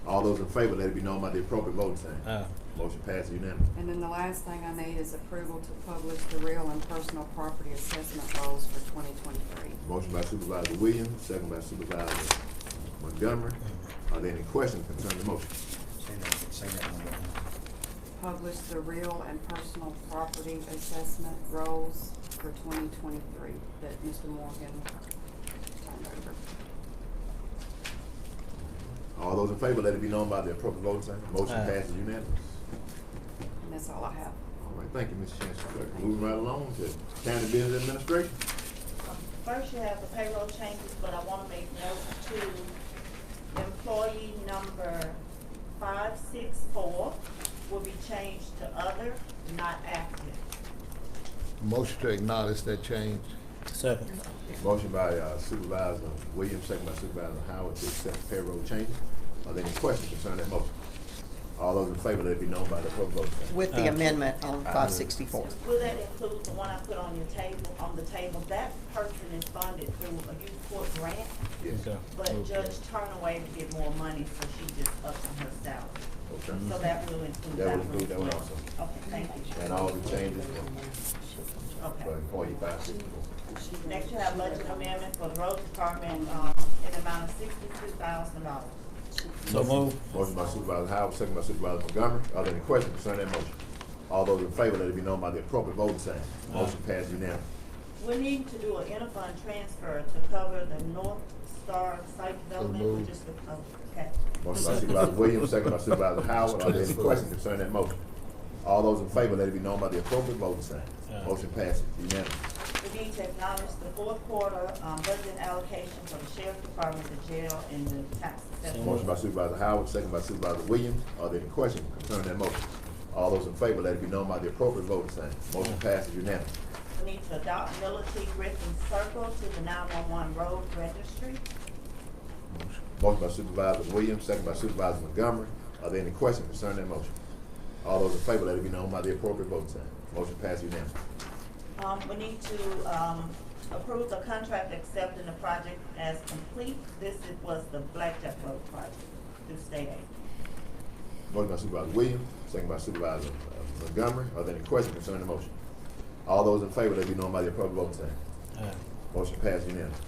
All those in favor, let it be known by the appropriate voting sign. Motion passes unanimously. And then the last thing I need is approval to publish the real and personal property assessment rolls for 2023. Motion by Supervisor Williams, second by Supervisor Montgomery. Are there any questions concerning the motion? Publish the real and personal property assessment rolls for 2023 that Mr. Morgan turned over. All those in favor, let it be known by the appropriate voting sign. Motion passes unanimously. And that's all I have. All right, thank you, Ms. Chancellor Clerk. Moving right along to County Business Administration. First, you have the payroll changes, but I want to make note to employee number 564 will be changed to other, not active. Motion to acknowledge that change. Second. Motion by Supervisor Williams, second by Supervisor Howard to accept payroll changes. Are there any questions concerning that motion? All those in favor, let it be known by the appropriate voting sign. With the amendment on 564. Will that include the one I put on your table, on the table? That person is funded through a youth court grant, Yes. Okay. but Judge Turnaway to get more money, so she just upped on her salary. Okay. So that will include That that will one. include that one as well. also. Okay, thank you. And all the changes Okay. for employee 564. Next, you have budget amendment for the road department, in the amount of $62,000. So move. Motion by Supervisor Howard, second by Supervisor Montgomery. Are there any questions concerning that motion? All those in favor, let it be known by the appropriate voting sign. Motion passed unanimously. We need to do an interfund transfer to cover the North Star site development, which is the, okay. Motion by Supervisor Williams, second by Supervisor Howard. Are there any questions concerning that motion? All those in favor, let it be known by the appropriate voting sign. Motion passes unanimously. We need to acknowledge the fourth quarter, budget allocation for the sheriff's department, the jail, and the tax assessment. Motion by Supervisor Howard, second by Supervisor Williams. Are there any questions concerning that motion? All those in favor, let it be known by the appropriate voting sign. Motion passes unanimously. We need to adopt Military Griffin Circle to the 911 road registry. Motion by Supervisor Williams, second by Supervisor Montgomery. Are there any questions concerning that motion? All those in favor, let it be known by the appropriate voting sign. Motion passes unanimously. We need to approve the contract accepting the project as complete. Was the Blackjack Road project through state aid. Motion by Supervisor Williams, second by Supervisor Montgomery. Are there any questions concerning the motion? All those in favor, let it be known by the appropriate voting sign. Motion passed unanimously.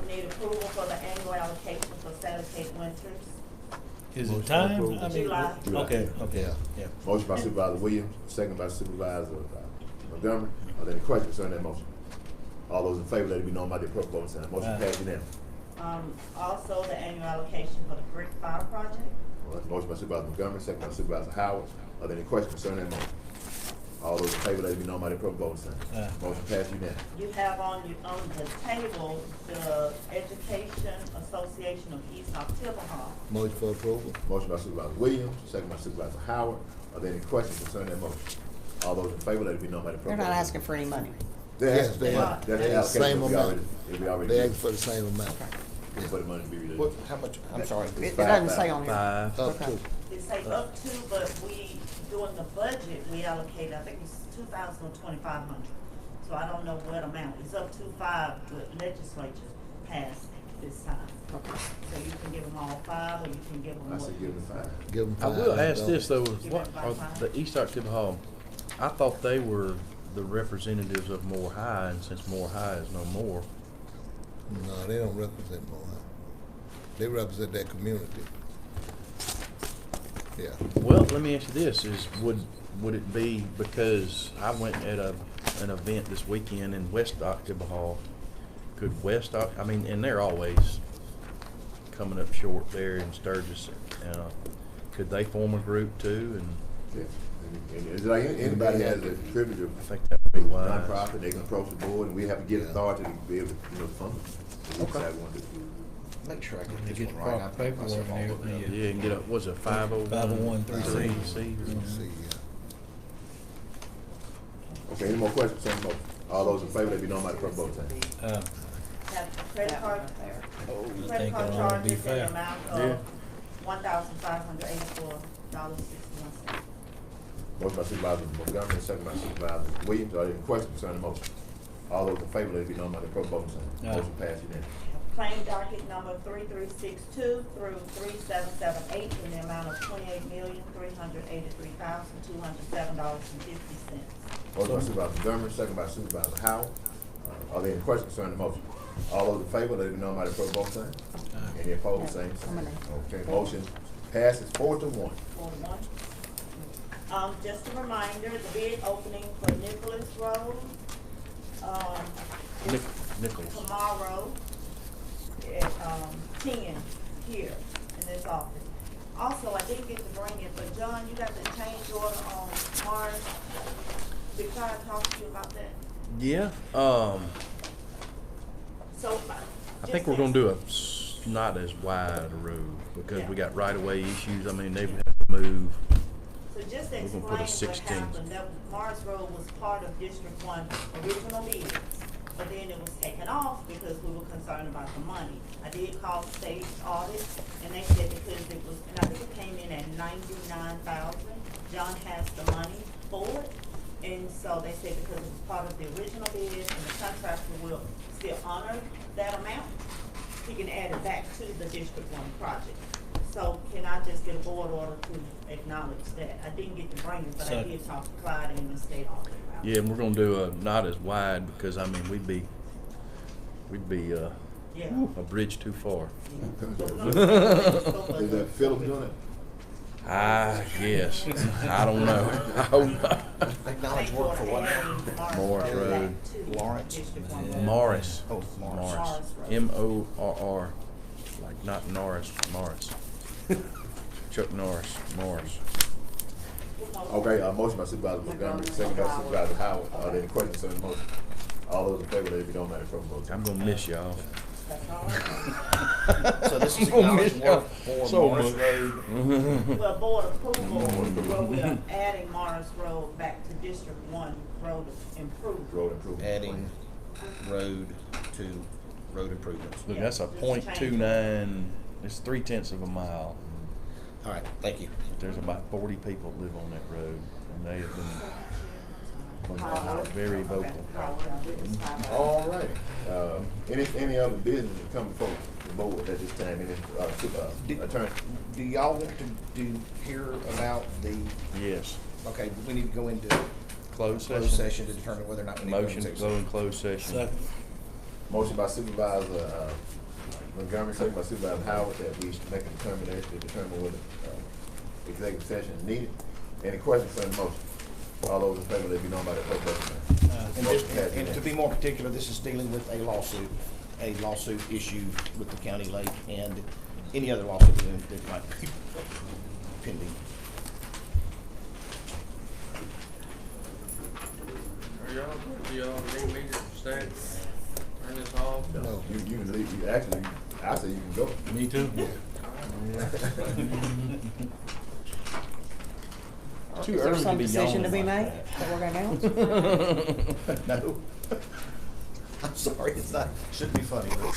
We need approval for the annual allocation for Saturday Winters. Is it time? I mean, July. Okay, okay, yeah. Motion by Supervisor Williams, second by Supervisor Montgomery. Are there any questions concerning that motion? All those in favor, let it be known by the appropriate voting sign. Motion passed unanimously. Also, the annual allocation for the Brick Fire Project. Motion by Supervisor Montgomery, second by Supervisor Howard. Are there any questions concerning that motion? All those in favor, let it be known by the appropriate voting sign. Motion passed unanimously. You have on the table the Education Association of East Oktibbeha. Motion for approval. Motion by Supervisor Williams, second by Supervisor Howard. Are there any questions concerning that motion? All those in favor, let it be known by the They're appropriate not voting asking for any money. Yes, they are. That They allocation same will be amount. already, it'll be already. They given. ask for the same amount. For the money to be released. What, how much, I'm sorry. It doesn't say on here. Five. Up Okay. to. It say up to, but we, during the budget, we allocated, I think it's 2,000 or 2,500. So I don't know what amount. It's up to 5, but legislature passed this time. Okay. So you can give them all 5, or you can give them I what? say give them 5. Give them I 5. will ask don't- this though, Give what everybody are five. the East Octavia Hall? I thought they were the representatives of Moore High, and since Moore High is no more, No, they don't represent Morehouse. They represent that community. Yeah. well, let me ask you this: would it be because I went at an event this weekend in West Octavia Hall? Could I mean, and they're always coming up short there in Sturgis. Could they form a group too? And Yeah. And it's like anybody has the privilege of I think that would be wise. nonprofit, they can approach the board, and we have to get authority to be able to, fund it. So we decide we want to do. Make sure I To get get this the one right. proper paperwork and everything. Yeah, and get up. Was it 501(c)(3). C? See, Okay, any more questions on the motion? All those in favor, let me know by the proper vote sign. Have credit card, I credit think card it'll all be charges in the fair. amount Yeah. of $1,584.61. Motion by Supervisor Montgomery, second by Supervisor Williams. Are there any questions concerning the motion? All those in favor, let me know by the proper vote sign. Aye. Motion passed unanimously. Claim docket number 3362 through 3778 in the amount of $28,383,207.50. Motion by Supervisor Montgomery, second by Supervisor Howard. Are there any questions concerning the motion? All those in favor, let me know by the proper vote sign. Any opposed, same sign. Okay, motion passes 4-1. 4-1. Just a reminder, the bid opening for Nicholas Road, is Nichols. tomorrow at, 10 here in this office. Also, I didn't get to bring it, but John, you got the change order on Mars. Did Clyde talk to you about that? Yeah. So, I think we're gonna do not as wide a road because Yeah. we got right of way issues. I mean, they would have to move. So just We're gonna explain put a what 16. happened. That Mars Road was part of District 1 original bids, but then it was taken off because we were concerned about the money. I did call state audit, and they said because it was, and I think it came in at 99,000. John has the money for it, and so they said because it was part of the original bid and the contractor will still honor that amount, he can add it back to the District 1 project. So can I just get a board order to acknowledge that? I didn't get to bring it, but I Second. did talk to Clyde and the state audit about it. Yeah, and we're gonna do not as wide because I mean we'd be Yeah. a bridge too far. Is that Phillips doing it? I guess. I don't know. I hope not. Acknowledge work for what? Morris Road. Lawrence? Morris. Oh, Morris. Morris. M-O-R-R. Like not Norris, Morris. Chuck Norris, Morris. Okay, motion by Supervisor Montgomery, second by Supervisor Howard. Are there any questions concerning the motion? All those in favor, let me know by the proper vote sign. I'm gonna miss y'all. So this is acknowledged work for So Morris much. Road. Well, board approval, where we are adding Morris Road back to District 1 road improvement. Road improvement. Adding road to road improvements. Look, that's a .29. It's 3/10 of a mile. All right, thank you. There's about 40 people that live on that road, and they have been very vocal. All right. Any other business that come before the board at this time? Any, attorney? Do y'all want to hear about the, Yes. okay, we need to go into Closed closed session. session to determine whether or not we need to go Motion into to executive go in closed session. Second. Motion by Supervisor Montgomery, second by Supervisor Howard, that we make a determination to determine whether executive session is needed. Any questions on the motion? All those in favor, let me know by the proper vote sign. And just, and to be more particular, this is dealing with a lawsuit issue with the county lake and any other lawsuit that might be pending. Are y'all, do y'all need me to stay, turn this off? No, you can leave, I say you can go. Me too. All Too Is there early to some be decision to be yawning made like that we're gonna announce? No. I'm sorry, it's not, shouldn't be funny, but.